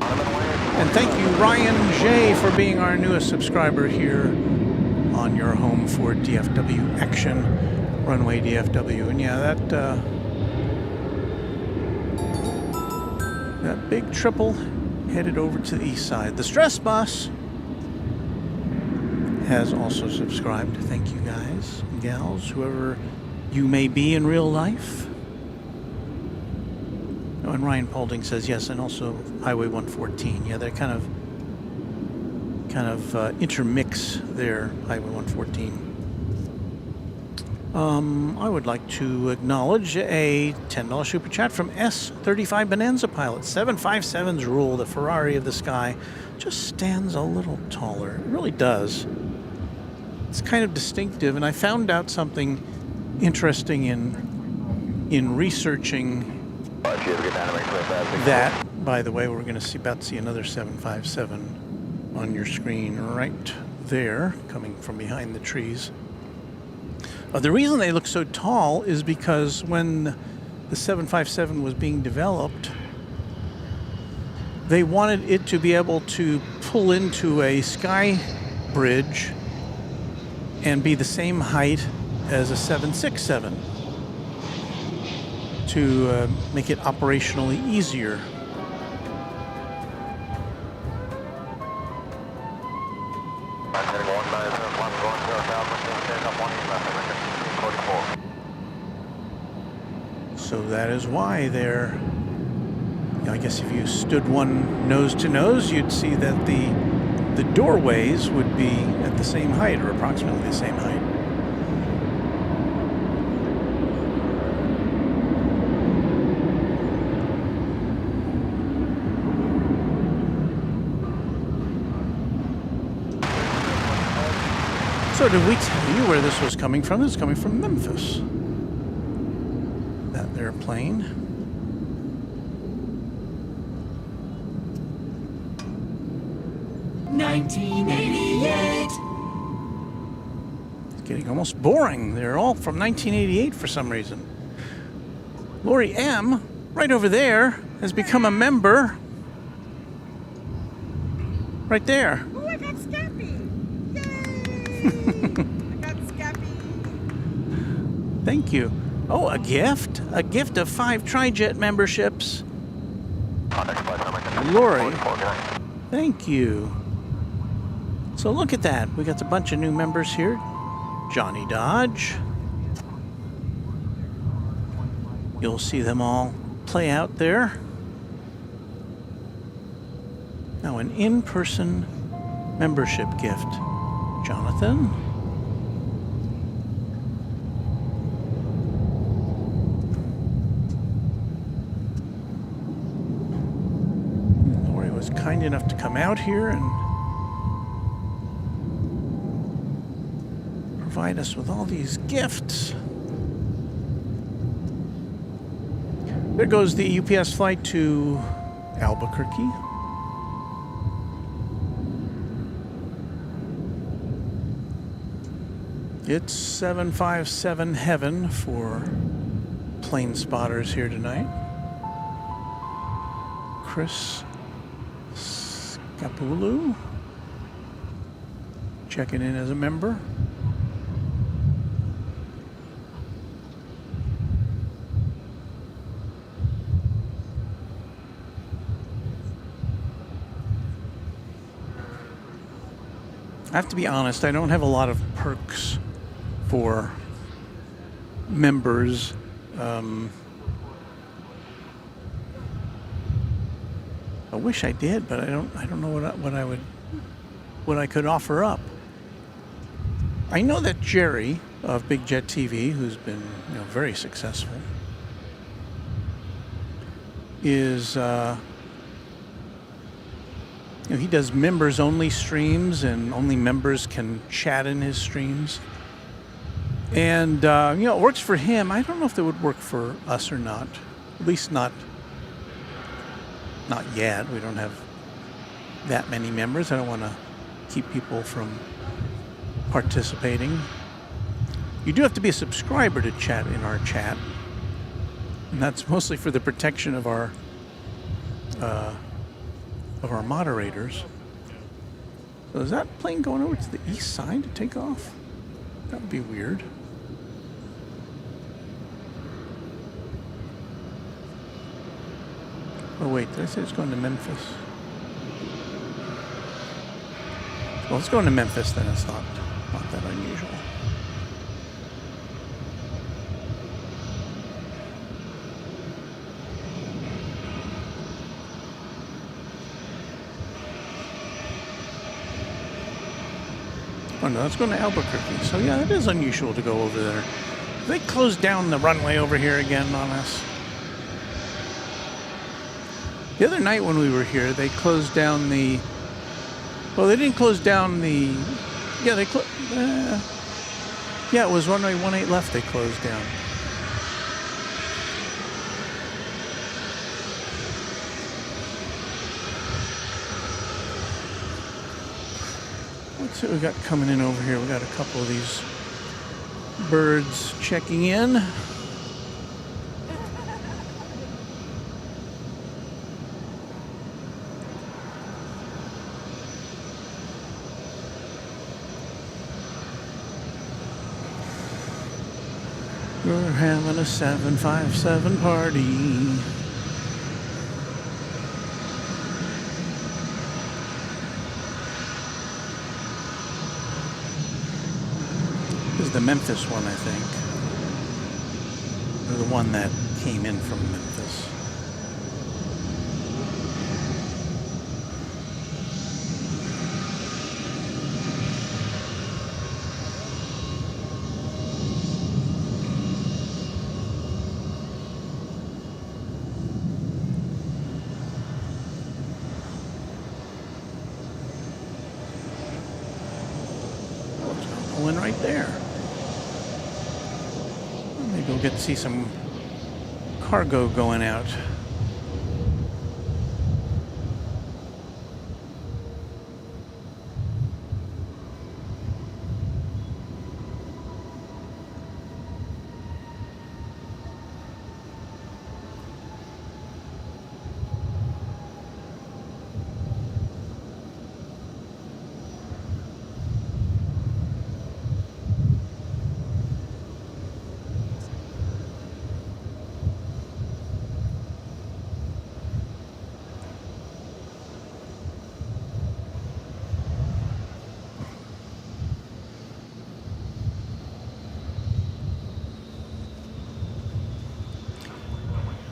And thank you, Ryan J, for being our newest subscriber here on your home for DFW action, Runway DFW. And yeah, that big triple headed over to the east side. The Stress Bus has also subscribed. Thank you guys and gals, whoever you may be in real life. Oh, and Ryan Paulding says yes, and also Highway 114. Yeah, they're kind of intermix there, Highway 114. I would like to acknowledge a $10 super chat from S35 Bonanza Pilot. 757's rule, the Ferrari of the sky, just stands a little taller. It really does. It's kind of distinctive, and I found out something interesting in researching that by the way, we're going to about to see another 757 on your screen right there, coming from behind the trees. The reason they look so tall is because when the 757 was being developed, they wanted it to be able to pull into a sky bridge and be the same height as a 767 to make it operationally easier. So that is why they're, I guess if you stood one nose to nose, you'd see that the doorways would be at the same height, or approximately the same height. So did we tell you where this was coming from? This is coming from Memphis. That their plane. $1988. It's getting almost boring. They're all from 1988 for some reason. Lori M, right over there, has become a member. Right there. Oh, I got Scappy! Yay! I got Scappy. Thank you. Oh, a gift? A gift of 5 Tri-Jet memberships. Lori, thank you. So look at that. We got a bunch of new members here. Johnny Dodge. You'll see them all play out there. Now an in-person membership gift. Jonathan. Lori was kind enough to come out here and provide us with all these gifts. There goes the UPS flight to Albuquerque. It's 757 heaven for plane spotters here tonight. Chris Scapulu checking in as a member. I have to be honest, I don't have a lot of perks for members. I wish I did, but I don't know what I could offer up. I know that Jerry of Big Jet TV, who's been very successful, is he does members only streams, and only members can chat in his streams. And it works for him. I don't know if that would work for us or not. At least not yet. We don't have that many members. I don't want to keep people from participating. You do have to be a subscriber to chat in our chat, and that's mostly for the protection of our moderators. So is that plane going over to the east side to take off? That would be weird. Oh wait, did I say it's going to Memphis? Well, it's going to Memphis then. It's not that unusual. Oh no, it's going to Albuquerque. So yeah, it is unusual to go over there. They closed down the runway over here again on us. The other night when we were here, they closed down the... Well, they didn't close down the... Yeah, they yeah, it was runway 18 left they closed down. What's it we got coming in over here? We got a couple of these birds checking in. We're having a 757 party. This is the Memphis one, I think. Or the one that came in from Memphis. One right there. Maybe we'll get to see some cargo going out.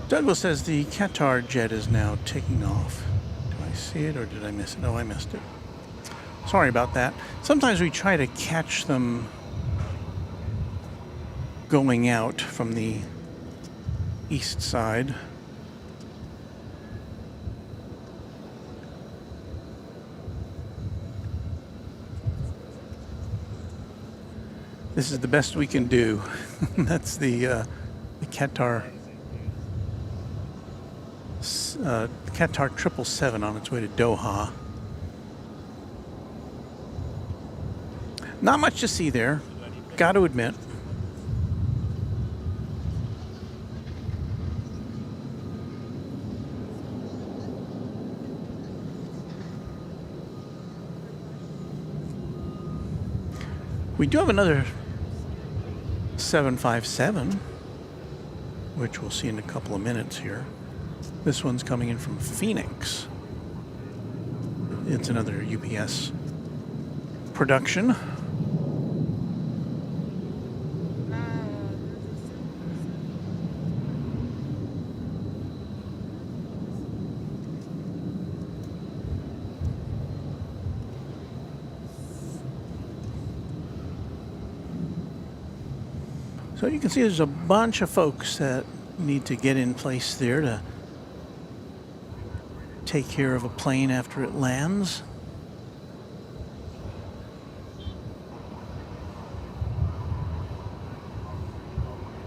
Douglas says the Qatar jet is now taking off. Do I see it or did I miss it? No, I missed it. Sorry about that. Sometimes we try to catch them going out from the east side. This is the best we can do. That's the Qatar Qatar 777 on its way to Doha. Not much to see there, got to admit. We do have another 757, which we'll see in a couple of minutes here. This one's coming in from Phoenix. It's another UPS production. So you can see there's a bunch of folks that need to get in place there to take care of a plane after it lands.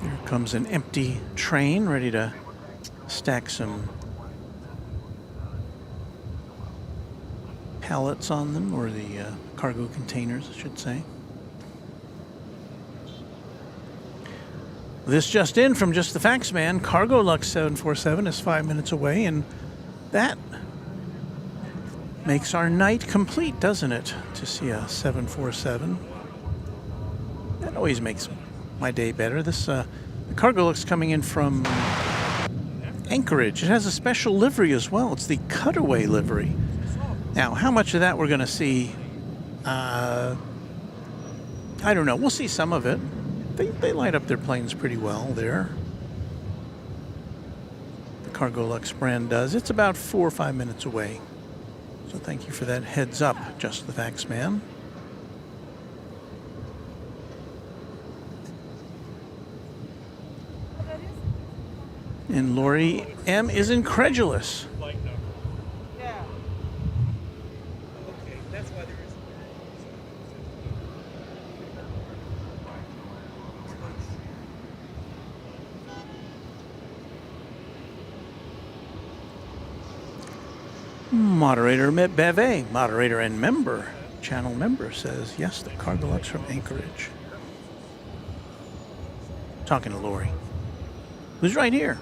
Here comes an empty train ready to stack some pallets on them, or the cargo containers, I should say. This just in from Just the Facts Man. Cargo Lux 747 is 5 minutes away, and that makes our night complete, doesn't it? To see a 747. That always makes my day better. This the Cargo Lux coming in from Anchorage. It has a special livery as well. It's the cutaway livery. Now, how much of that we're going to see, I don't know. We'll see some of it. They light up their planes pretty well there. The Cargo Lux brand does. It's about 4 or 5 minutes away. So thank you for that heads up, Just the Facts Man. And Lori M is incredulous. Yeah. Okay, that's why there is. Moderator Beve, moderator and member channel member says, yes, the Cargolux from Anchorage. Talking to Lori, who's right here.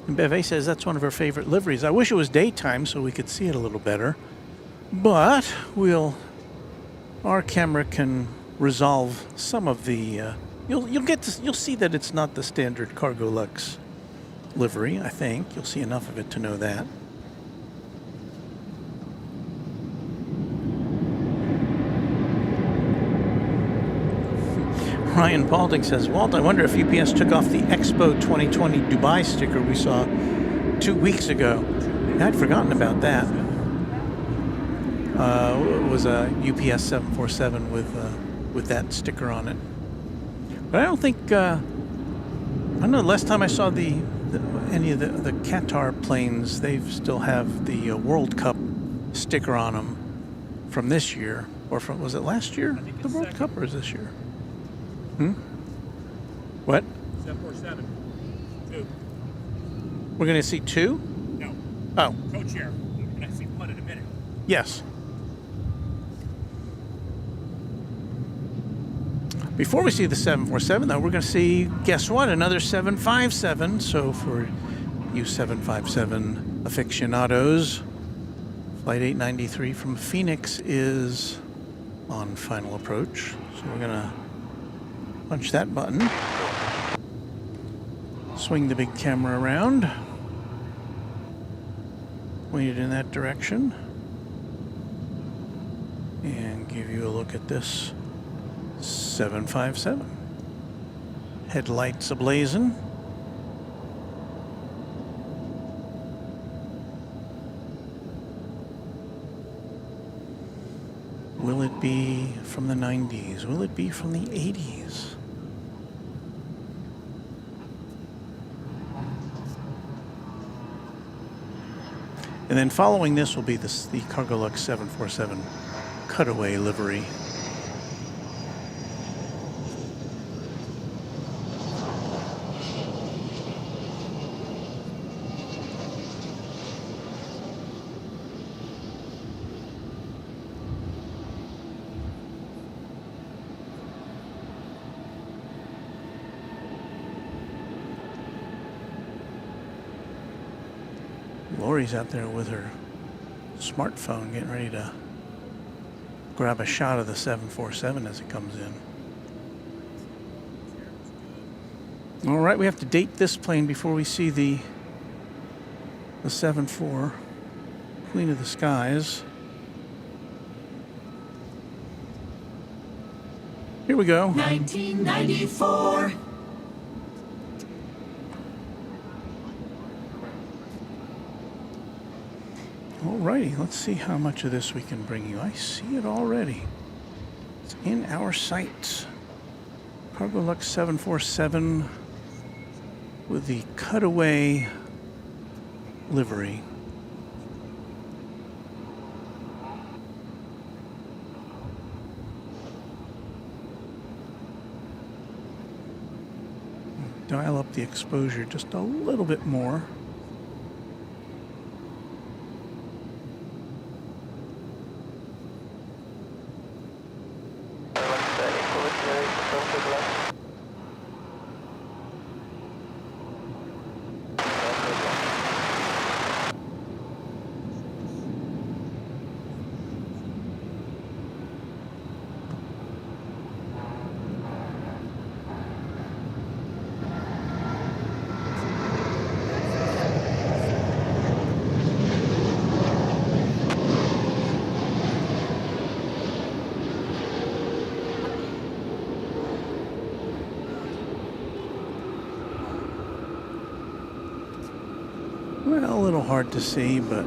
And Beve says that's one of her favorite liveries. I wish it was daytime so we could see it a little better. But our camera can resolve some of the, you'll see that it's not the standard Cargolux livery, I think. You'll see enough of it to know that. Ryan Paulding says, Walt, I wonder if UPS took off the Expo 2020 Dubai sticker we saw 2 weeks ago. I'd forgotten about that. It was a UPS 747 with that sticker on it. But I don't think, I don't know, last time I saw any of the Qatar planes, they still have the World Cup sticker on them from this year. Or was it last year? The World Cup, or is this year? What? 747. 2. We're going to see 2? No. Oh. Co-chair. We're going to see 1 in a minute. Yes. Before we see the 747, though, we're going to see, guess what? Another 757. So for you 757 aficionados, Flight 893 from Phoenix is on final approach. So we're going to punch that button. Swing the big camera around. Point it in that direction. And give you a look at this 757. Headlights ablazing. Will it be from the 90s? Will it be from the 80s? And then following this will be the Cargolux 747 cutaway livery. Lori's out there with her smartphone getting ready to grab a shot of the 747 as it comes in. All right, we have to date this plane before we see the 7-4, Queen of the Skies. Here we go. 1994. Alrighty, let's see how much of this we can bring you. I see it already. It's in our sights. Cargolux 747 with the cutaway livery. Dial up the exposure just a little bit more. Well, a little hard to see, but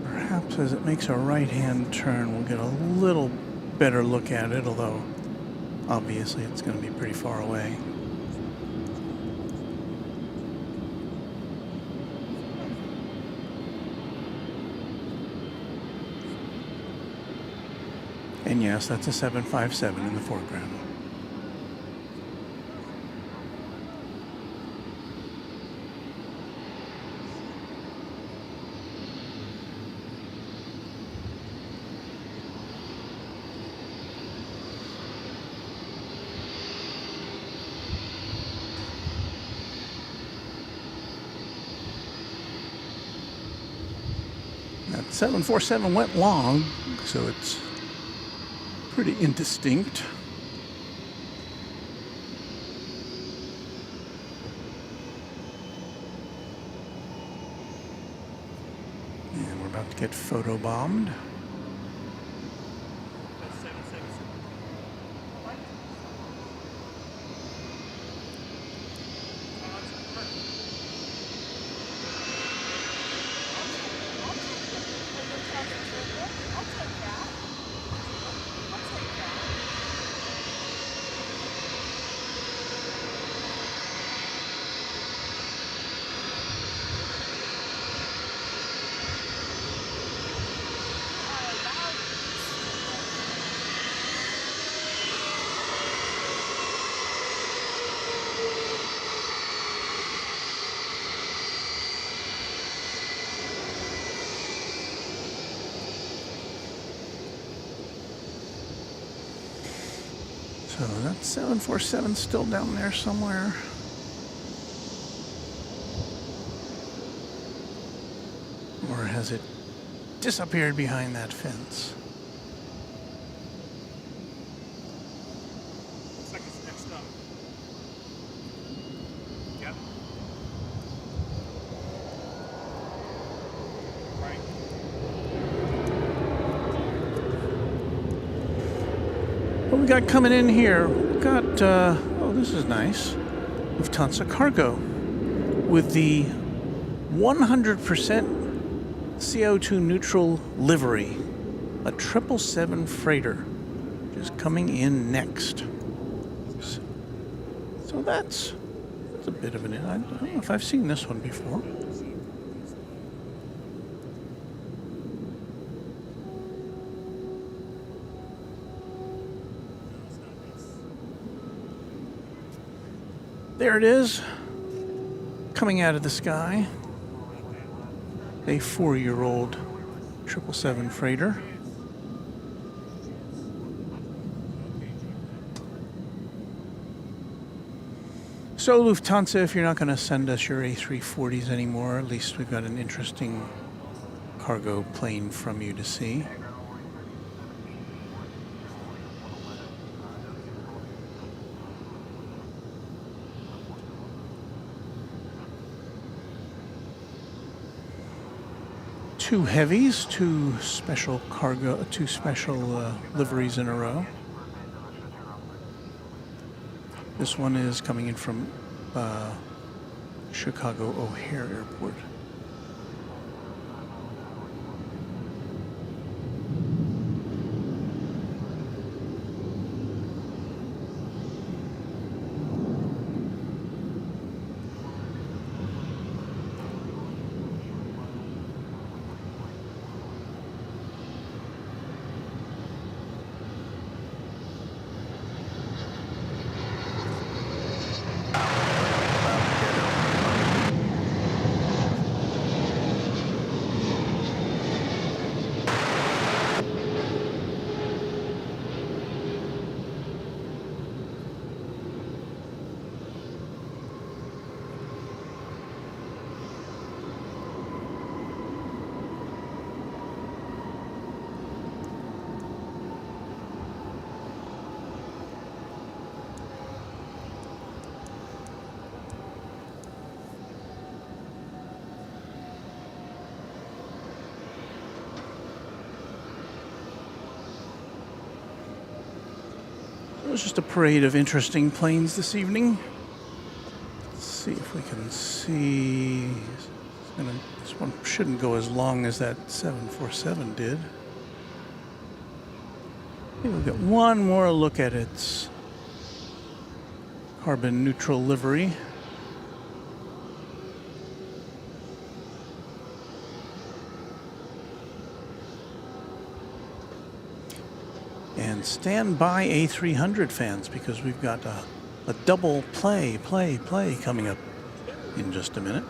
perhaps as it makes a right-hand turn, we'll get a little better look at it, although obviously it's going to be pretty far away. And yes, that's a 757 in the foreground. That 747 went long, so it's pretty indistinct. And we're about to get photobombed. So that 747 still down there somewhere. Or has it disappeared behind that fence? Looks like it's next up. Yep. Right. What we got coming in here? We've got, oh, this is nice. Lufthansa Cargo with the 100% CO2 neutral livery. A 777 freighter just coming in next. So that's a bit of an, I don't know if I've seen this one before. There it is, coming out of the sky. A 4-year-old 777 freighter. So Lufthansa, if you're not going to send us your A340s anymore, at least we've got an interesting cargo plane from you to see. Two heavies, two special liveries in a row. This one is coming in from Chicago O'Hare Airport. It was just a parade of interesting planes this evening. Let's see if we can see. This one shouldn't go as long as that 747 did. Maybe we'll get one more look at its carbon neutral livery. And stand by A300 fans, because we've got a double play coming up in just a minute.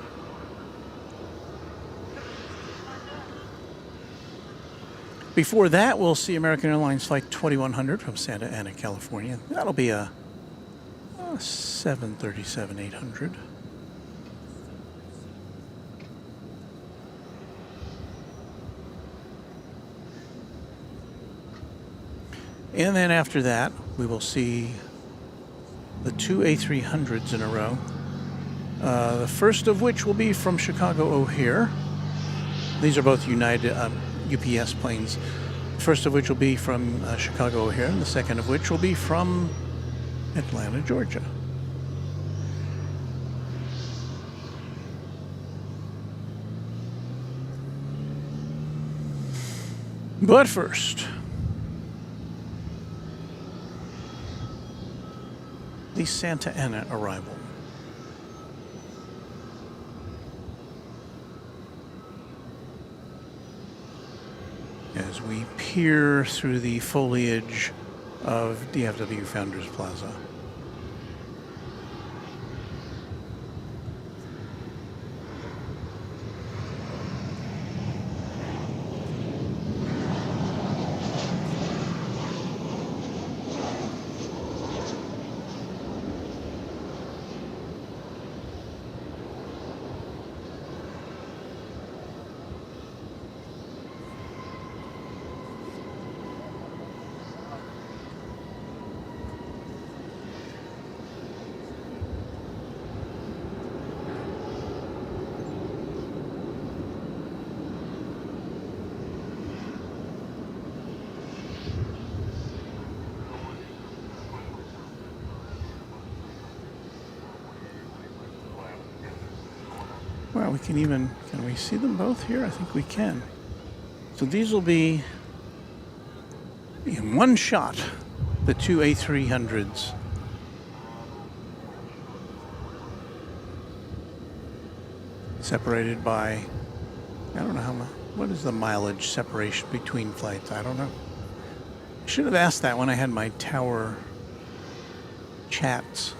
Before that, we'll see American Airlines Flight 2100 from Santa Ana, California. That'll be a 737-800. And then after that, we will see the two A300s in a row. The first of which will be from Chicago O'Hare. These are both United UPS planes. The first of which will be from Chicago O'Hare, and the second of which will be from Atlanta, Georgia. But first, the Santa Ana arrival. As we peer through the foliage of DFW Founders Plaza. Well, we can even, can we see them both here? I think we can. So these will be, in one shot, the two A300s. Separated by, I don't know how much, what is the mileage separation between flights? I don't know. I should have asked that when I had my tower chats.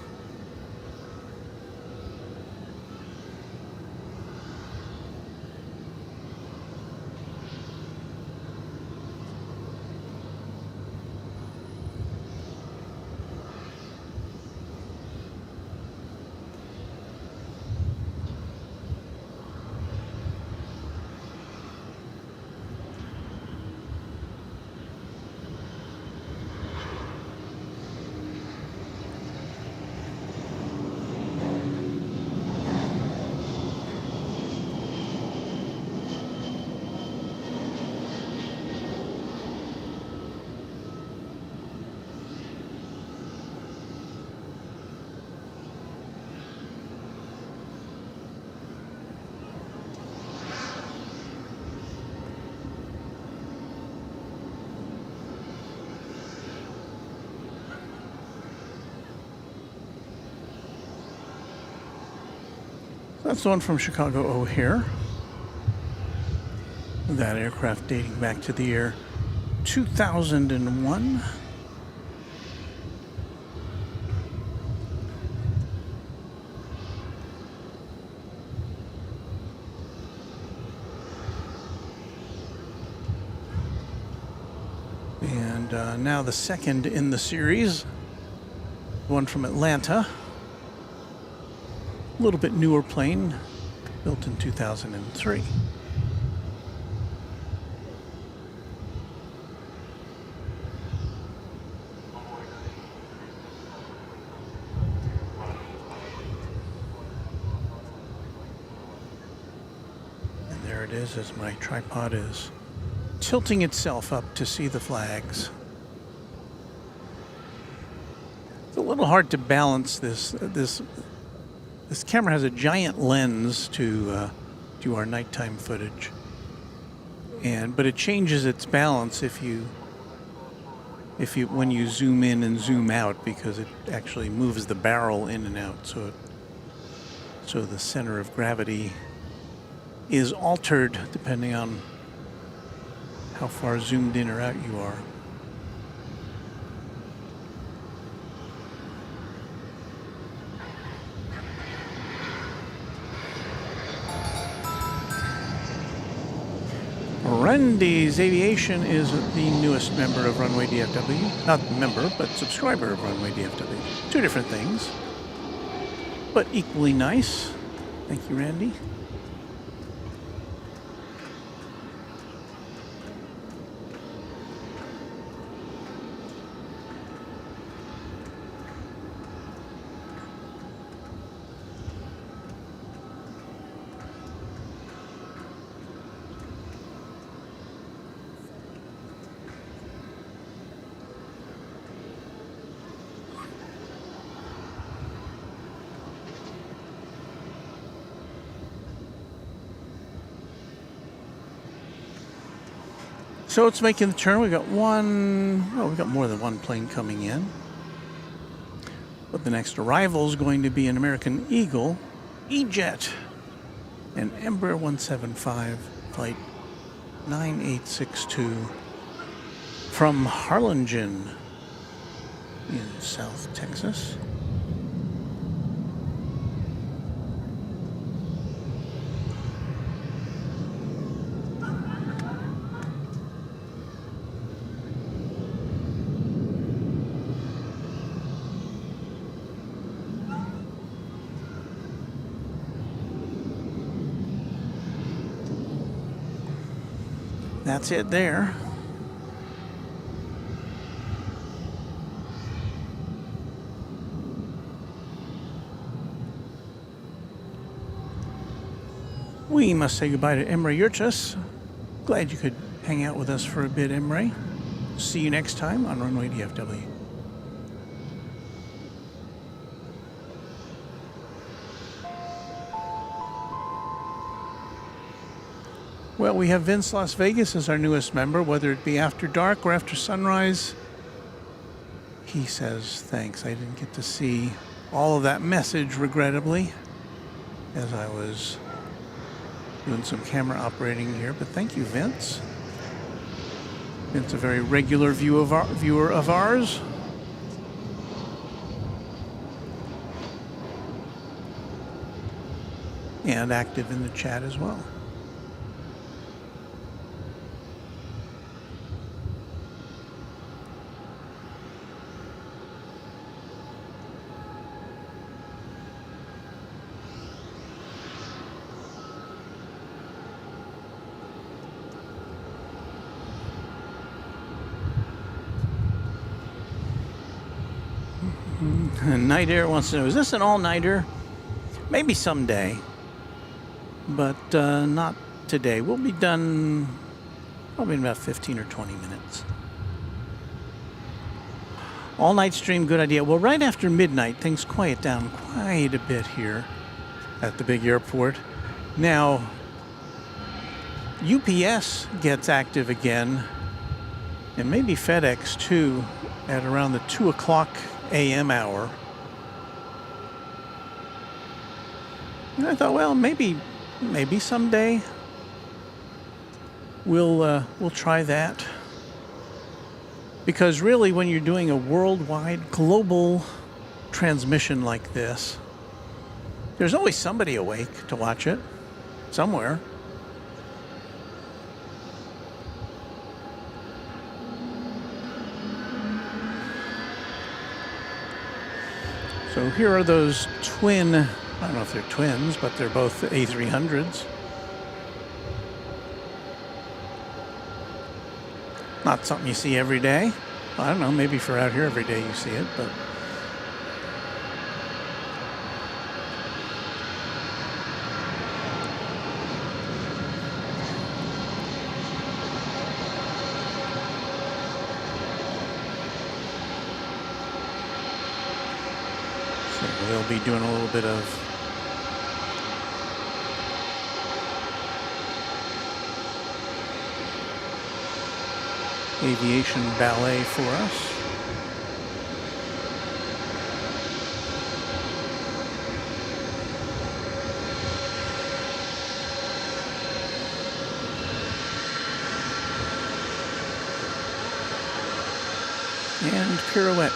That's the one from Chicago O'Hare. That aircraft dating back to the year 2001. And now the second in the series, one from Atlanta. A little bit newer plane, built in 2003. And there it is as my tripod is tilting itself up to see the flags. It's a little hard to balance this. This camera has a giant lens to do our nighttime footage, but it changes its balance when you zoom in and zoom out, because it actually moves the barrel in and out, so the center of gravity is altered depending on how far zoomed in or out you are. Randy's Aviation is the newest member of Runway DFW. Not member, but subscriber of Runway DFW. Two different things, but equally nice. Thank you, Randy. So it's making the turn. We got we got more than one plane coming in. But the next arrival is going to be an American Eagle E-Jet, an Embraer 175 flight 9862 from Harlingen in South Texas. That's it there. We must say goodbye to Emre Yurchus. Glad you could hang out with us for a bit, Emre. See you next time on Runway DFW. Well, we have Vince Las Vegas as our newest member, whether it be after dark or after sunrise. He says, thanks. I didn't get to see all of that message, regrettably, as I was doing some camera operating here. But thank you, Vince. Vince, a very regular viewer of ours. And active in the chat as well. Night Air wants to know, is this an all-nighter? Maybe someday, but not today. We'll be done probably in about 15 or 20 minutes. All-night stream, good idea. Well, right after midnight, things quiet down quite a bit here at the big airport. Now, UPS gets active again, and maybe FedEx too, at around the 2 o'clock a.m. hour. And I thought, well, maybe someday we'll try that, because really, when you're doing a worldwide, global transmission like this, there's always somebody awake to watch it somewhere. So here are those twin, I don't know if they're twins, but they're both A300s. Not something you see every day. I don't know, maybe for out here every day you see it, but we'll be doing a little bit of aviation ballet for us. And pirouette.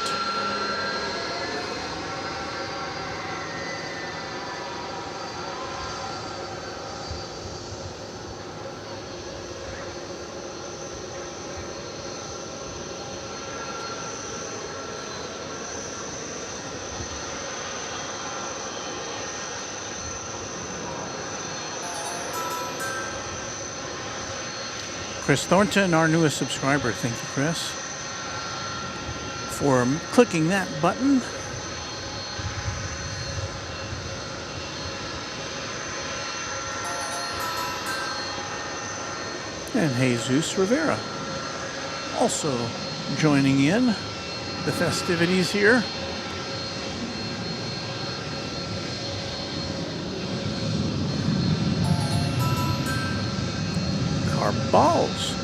Chris Thornton, our newest subscriber. Thank you, Chris, for clicking that button. And Jesus Rivera also joining in the festivities here. Balls.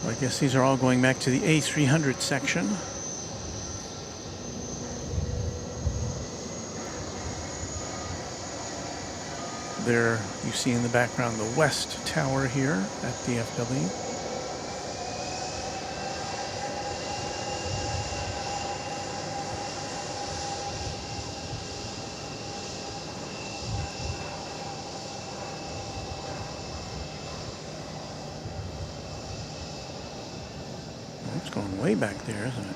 So I guess these are all going back to the A300 section. There you see in the background the West Tower here at DFW. It's going way back there, isn't it?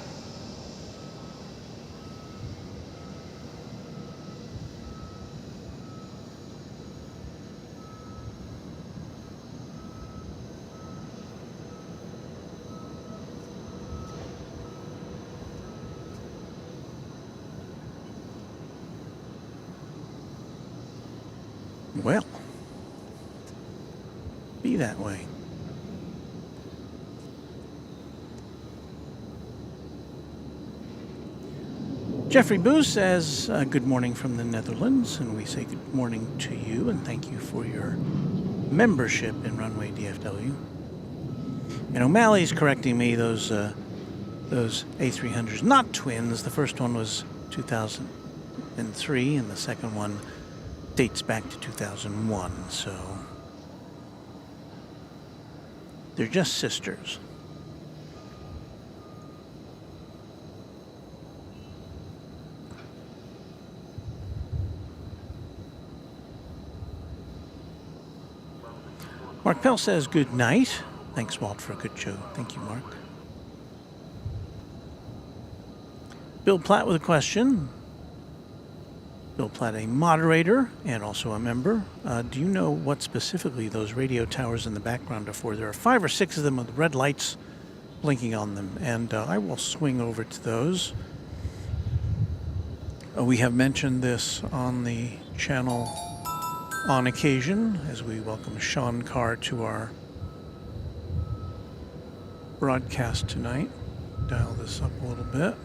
Well, be that way. Jeffrey Boo says, good morning from the Netherlands, and we say good morning to you and thank you for your membership in Runway DFW. And O'Malley's correcting me, those A300s, not twins. The first one was 2003 and the second one dates back to 2001, so they're just sisters. Mark Pell says good night. Thanks, Walt, for a good show. Thank you, Mark. Bill Platt with a question. Bill Platt, a moderator and also a member. Do you know what specifically those radio towers in the background are for? There are 5 or 6 of them with red lights blinking on them, and I will swing over to those. We have mentioned this on the channel on occasion as we welcome Sean Carr to our broadcast tonight. Dial this up a little bit.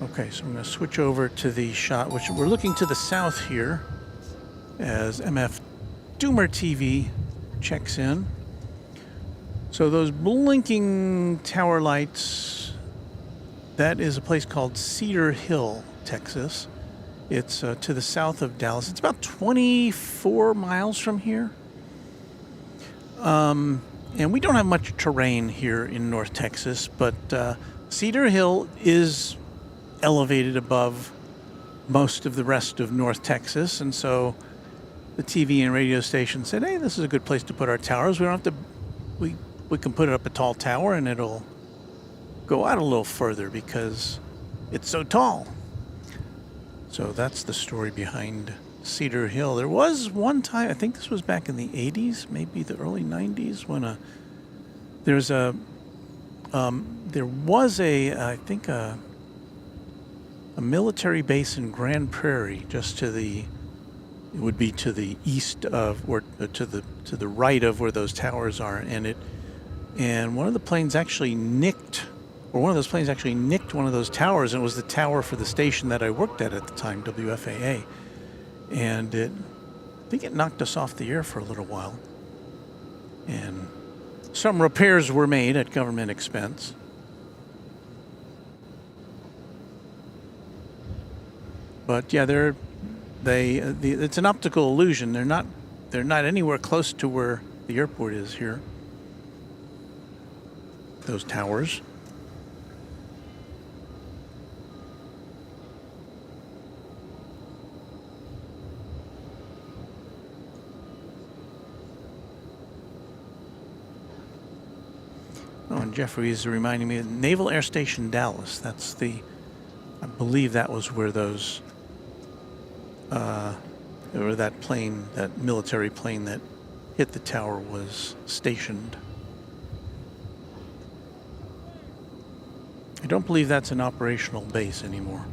Okay, so I'm going to switch over to the shot, which we're looking to the south here as MF Doomer TV checks in. So those blinking tower lights, that is a place called Cedar Hill, Texas. It's to the south of Dallas. It's about 24 miles from here. And we don't have much terrain here in North Texas, but Cedar Hill is elevated above most of the rest of North Texas, and so the TV and radio station said, hey, this is a good place to put our towers. We don't have to, we can put it up a tall tower and it'll go out a little further because it's so tall. So that's the story behind Cedar Hill. There was one time, I think this was back in the 80s, maybe the early 90s, when there was I think a military base in Grand Prairie, just to the, it would be to the east of, or to the right of where those towers are, and one of the planes actually nicked, or one of those planes actually nicked one of those towers, and it was the tower for the station that I worked at the time, WFAA, and I think it knocked us off the air for a little while, and some repairs were made at government expense. But yeah, it's an optical illusion. They're not anywhere close to where the airport is here. Those towers. Oh, and Jeffrey is reminding me of Naval Air Station Dallas. That's the, I believe that was where those, or that plane, that military plane that hit the tower was stationed. I don't believe that's an operational base anymore.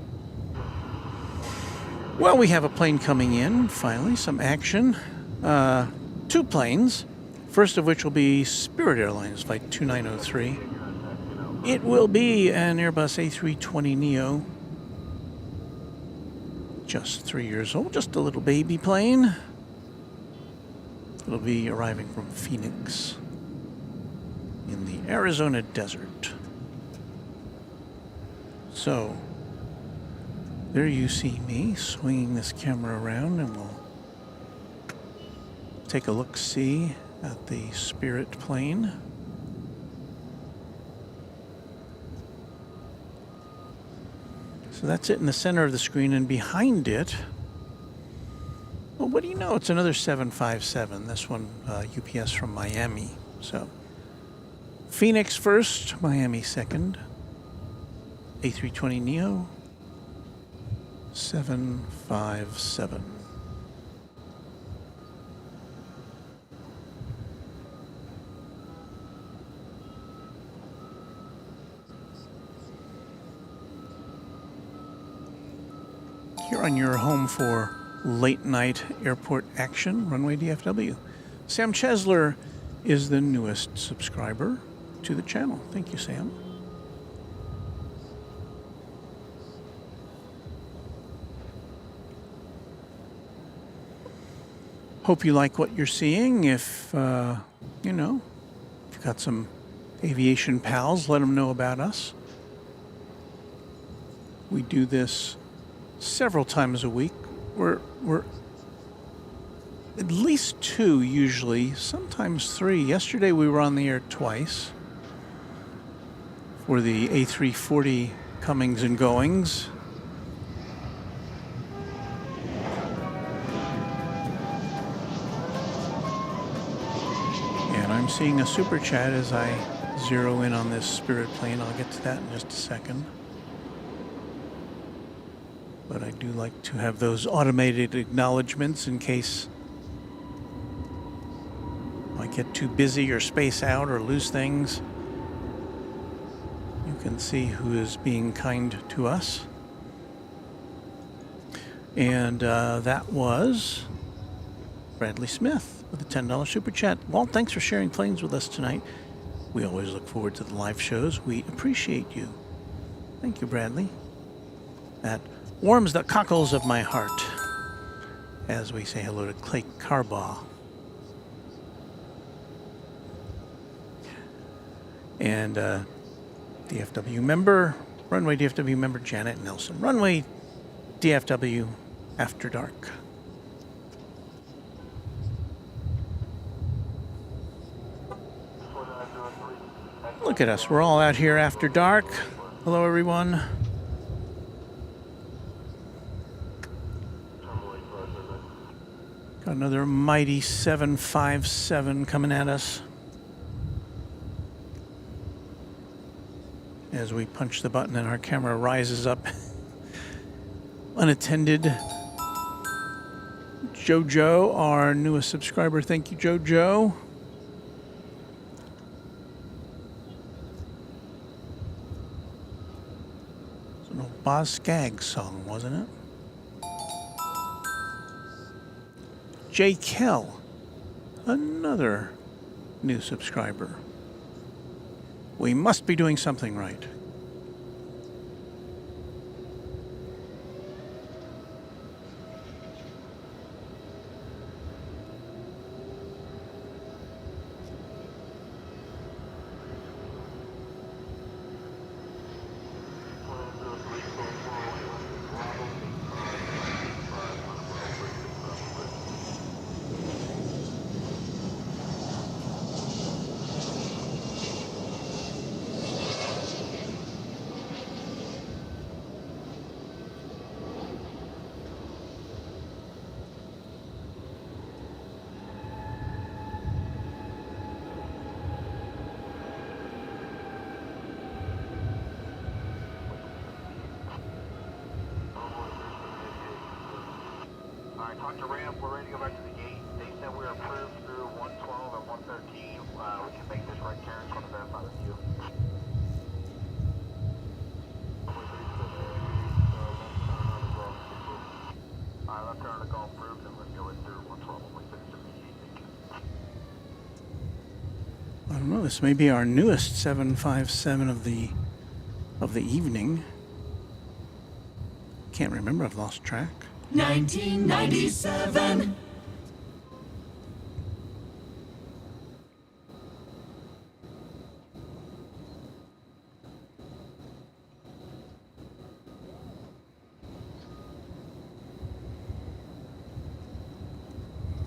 Well, we have a plane coming in, finally, some action. 2 planes, first of which will be Spirit Airlines Flight 2903. It will be an Airbus A320neo, just 3 years old, just a little baby plane. It'll be arriving from Phoenix in the Arizona desert. So, there you see me swinging this camera around, and we'll take a look-see at the Spirit plane. So that's it in the center of the screen, and behind it, well, what do you know? It's another 757. This one, UPS from Miami. So, Phoenix first, Miami second. A320neo, 757. Here on your home for late night airport action, Runway DFW. Sam Chesler is the newest subscriber to the channel. Thank you, Sam. Hope you like what you're seeing. If, you know, if you've got some aviation pals, let them know about us. We do this several times a week. We're at least 2 usually, sometimes 3. Yesterday we were on the air twice for the A340 comings and goings. And I'm seeing a super chat as I zero in on this Spirit plane. I'll get to that in just a second. But I do like to have those automated acknowledgments in case I get too busy or space out or lose things. You can see who is being kind to us. And that was Bradley Smith with a $10 super chat. Walt, thanks for sharing planes with us tonight. We always look forward to the live shows. We appreciate you. Thank you, Bradley. That warms the cockles of my heart as we say hello to Clay Carbaugh. And DFW member, Runway DFW member Janet Nelson. Runway DFW After Dark. Look at us, we're all out here after dark. Hello, everyone. Got another mighty 757 coming at us as we punch the button and our camera rises up unattended. Jojo, our newest subscriber. Thank you, Jojo. It's an old Boz Scaggs song, wasn't it? J. Kell, another new subscriber. We must be doing something right. Onto ramp, we're ready to go back to the gate. They said we're approved through 112 and 113. We can make this right turn. Just want to verify with you. Left turn to go approved, and let's go in through 112 and 113. I don't know. This may be our newest 757 of the evening. Can't remember. I've lost track. 1997.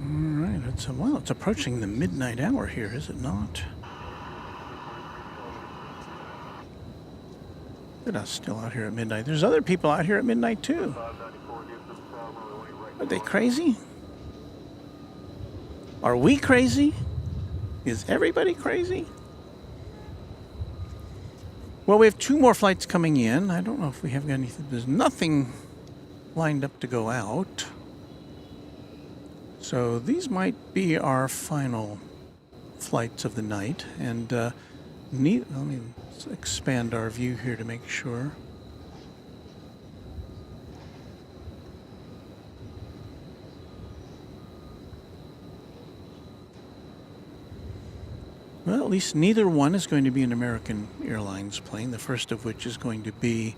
All right. It's approaching the midnight hour here, is it not? They're not still out here at midnight. There's other people out here at midnight too. Are they crazy? Are we crazy? Is everybody crazy? Well, we have 2 more flights coming in. I don't know if we have anything. There's nothing lined up to go out. So these might be our final flights of the night. And let me expand our view here to make sure. Well, at least neither one is going to be an American Airlines plane, the first of which is going to be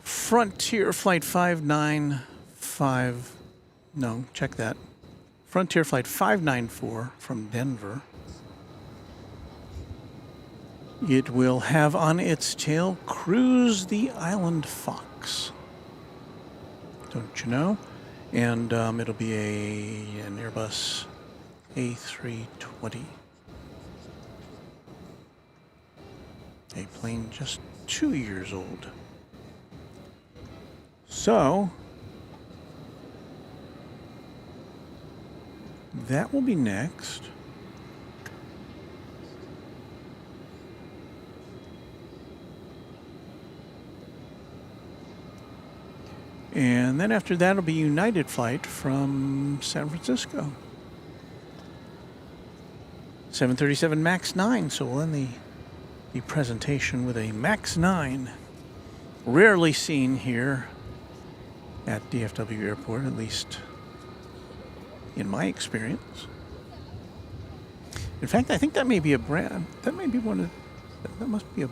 Frontier Flight 595. No, check that. Frontier Flight 594 from Denver. It will have on its tail Cruise the Island Fox. Don't you know? And it'll be an Airbus A320. A plane just 2 years old. So, that will be next. And then after that will be United flight from San Francisco. 737 MAX 9, so we'll end the presentation with a MAX 9. Rarely seen here at DFW Airport, at least in my experience. In fact, I think that may be a brand, that may be one of, that must be a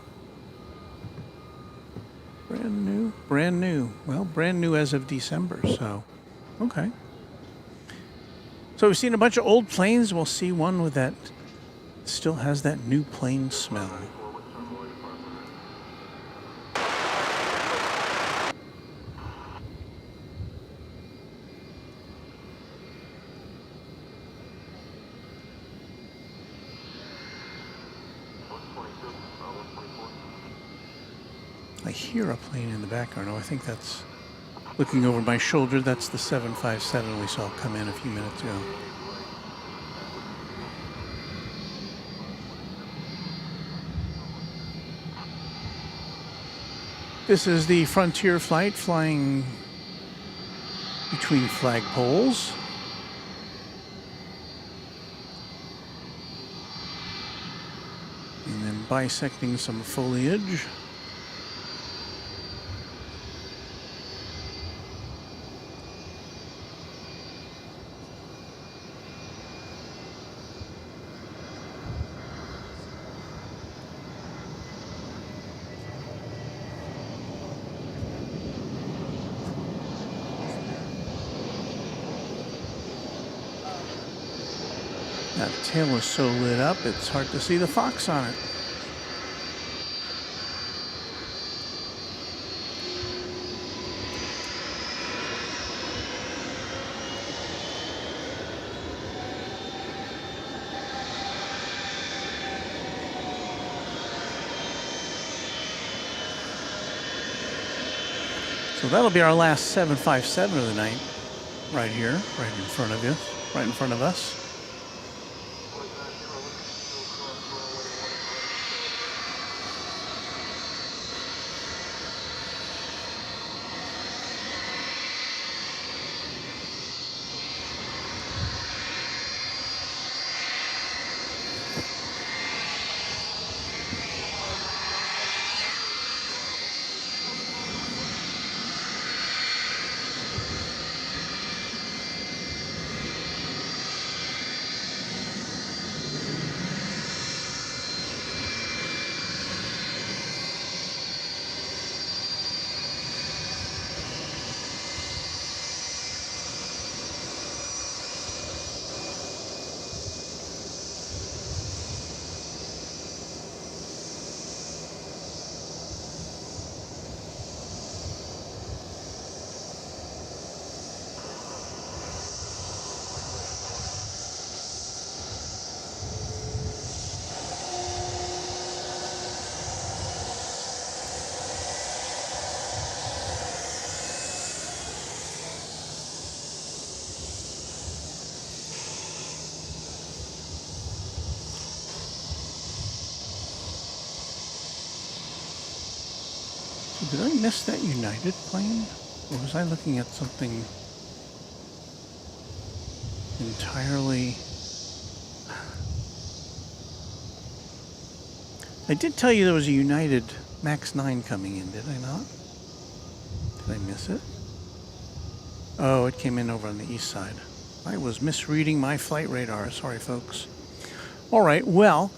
brand new. Well, brand new as of December, so, okay. So we've seen a bunch of old planes. We'll see one with that, still has that new plane smell. I hear a plane in the background. Oh, I think that's, looking over my shoulder, that's the 757 we saw come in a few minutes ago. This is the Frontier flight flying between flagpoles. And then bisecting some foliage. That tail is so lit up, it's hard to see the fox on it. So that'll be our last 757 of the night, right here, right in front of you, right in front of us. Did I miss that United plane? Or was I looking at something entirely... I did tell you there was a United MAX 9 coming in, did I not? Did I miss it? Oh, it came in over on the east side. I was misreading my flight radar. Sorry, folks. All right, well,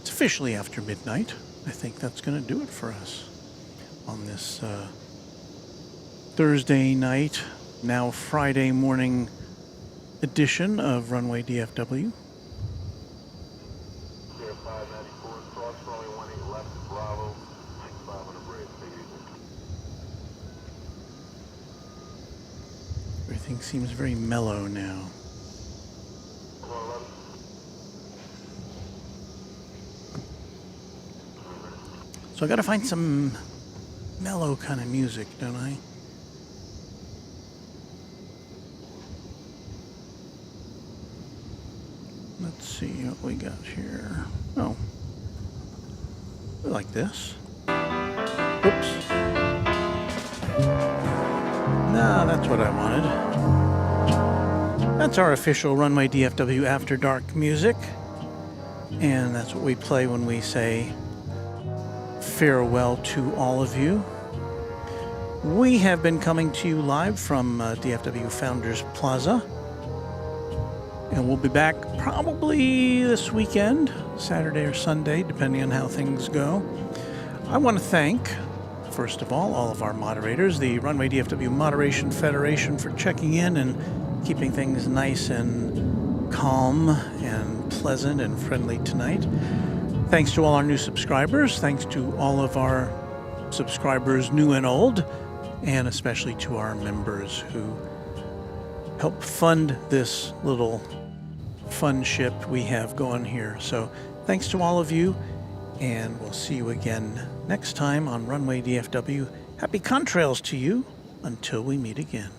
it's officially after midnight. I think that's going to do it for us on this Thursday night, now Friday morning edition of Runway DFW. Air 594, cross runway 18 left to Bravo, 65 on the bridge, take it easy. Everything seems very mellow now. So I gotta find some mellow kind of music, don't I? Let's see what we got here. Oh, like this. Oops. No, that's what I wanted. That's our official Runway DFW After Dark music. And that's what we play when we say farewell to all of you. We have been coming to you live from DFW Founders Plaza. And we'll be back probably this weekend, Saturday or Sunday, depending on how things go. I want to thank, first of all of our moderators, the Runway DFW Moderation Federation, for checking in and keeping things nice and calm and pleasant and friendly tonight. Thanks to all our new subscribers. Thanks to all of our subscribers, new and old, and especially to our members who help fund this little fun ship we have going here. So thanks to all of you, and we'll see you again next time on Runway DFW. Happy contrails to you until we meet again.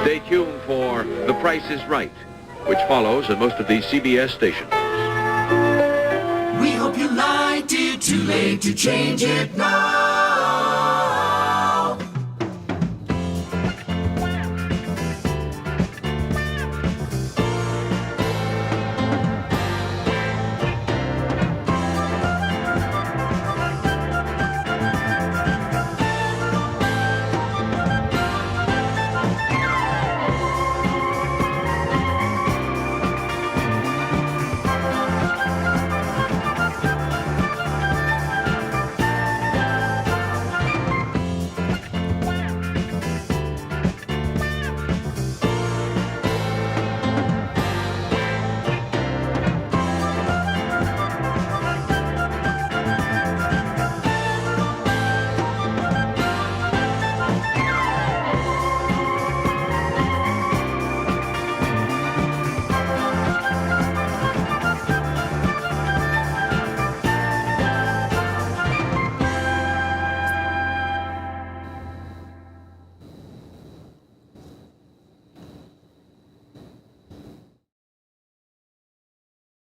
Stay tuned for The Price is Right, which follows at most of these CBS stations. We hope you liked it. Too late to change it now.